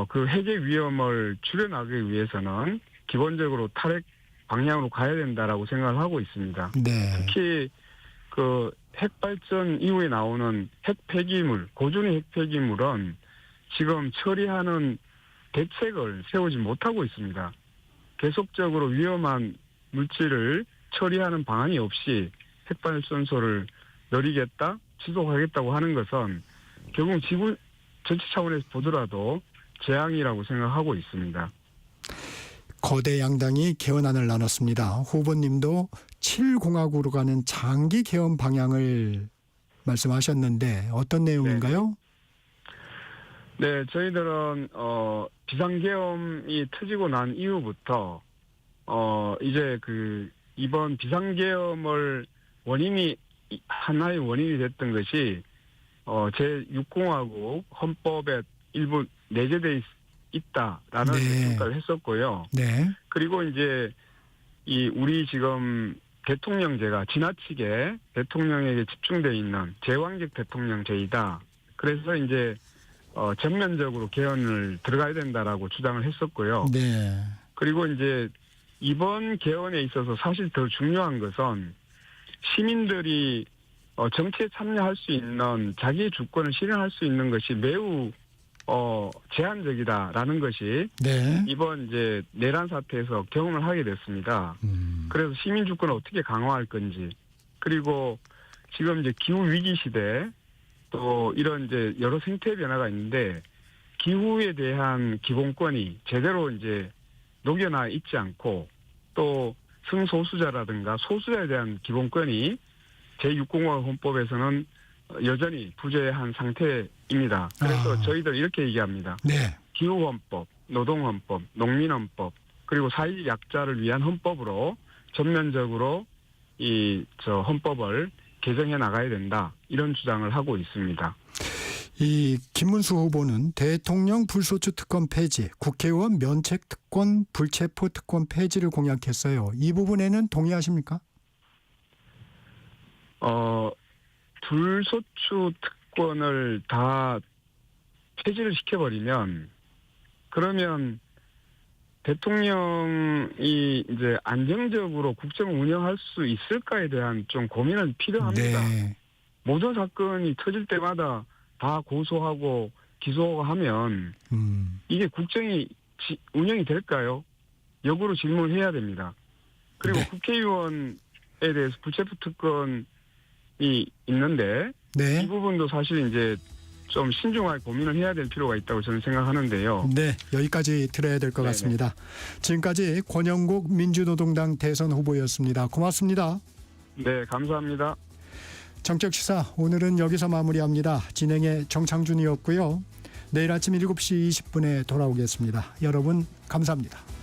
그 핵의 위험을 줄여나가기 위해서는 기본적으로 탈핵 방향으로 가야 된다라고 생각을 하고 있습니다. 네. 특히 그 핵 발전 이후에 나오는 핵 폐기물, 고준위 핵 폐기물은 지금 처리하는 대책을 세우지 못하고 있습니다. 계속적으로 위험한 물질을 처리하는 방안이 없이 핵발전소를 늘리겠다, 지속하겠다고 하는 것은 결국 지구 전체 차원에서 보더라도 재앙이라고 생각하고 있습니다. 거대 양당이 개헌안을 나눴습니다. 후보님도 7공화국으로 가는 장기 개헌 방향을 말씀하셨는데 어떤 내용인가요? 네, 저희들은 비상계엄이 터지고 난 이후부터 이제 그 이번 비상계엄을 하나의 원인이 됐던 것이 제6공화국 헌법에 일부 내재돼 있다라는 네. 평가를 했었고요. 네. 그리고 이제 우리 지금 대통령제가 지나치게 대통령에게 집중돼 있는 제왕적 대통령제이다. 그래서 이제 전면적으로 개헌을 들어가야 된다라고 주장을 했었고요. 네. 그리고 이제 이번 개헌에 있어서 사실 더 중요한 것은 시민들이 정치에 참여할 수 있는 자기의 주권을 실현할 수 있는 것이 매우 제한적이다라는 것이 네. 이번 이제 내란 사태에서 경험을 하게 됐습니다. 그래서 시민 주권을 어떻게 강화할 건지, 그리고 지금 이제 기후 위기 시대 또 이런 이제 여러 생태 변화가 있는데 기후에 대한 기본권이 제대로 이제 녹여나 있지 않고 또 성소수자라든가 소수자에 대한 기본권이 제6공화국 헌법에서는 여전히 부재한 상태입니다. 그래서 저희들 이렇게 얘기합니다. 네. 기후헌법, 노동헌법, 농민헌법, 그리고 사회 약자를 위한 헌법으로 전면적으로 저 헌법을 개정해 나가야 된다. 이런 주장을 하고 있습니다. 이 김문수 후보는 대통령 불소추 특권 폐지, 국회의원 면책 특권, 불체포 특권 폐지를 공약했어요. 이 부분에는 동의하십니까? 불소추 특권을 다 폐지를 시켜버리면 그러면 대통령이 이제 안정적으로 국정을 운영할 수 있을까에 대한 좀 고민은 필요합니다. 네. 모든 사건이 터질 때마다 다 고소하고 기소하고 하면 이게 국정이 운영이 될까요? 역으로 질문을 해야 됩니다. 그리고 네. 국회의원에 대해서 불체포 특권이 있는데 네. 이 부분도 사실 이제 좀 신중하게 고민을 해야 될 필요가 있다고 저는 생각하는데요. 네, 여기까지 들어야 될 것 같습니다. 지금까지 권영국 민주노동당 대선 후보였습니다. 고맙습니다. 네, 감사합니다. 정책시사 오늘은 여기서 마무리합니다. 진행의 정창준이었고요. 내일 아침 7시 20분에 돌아오겠습니다. 여러분 감사합니다.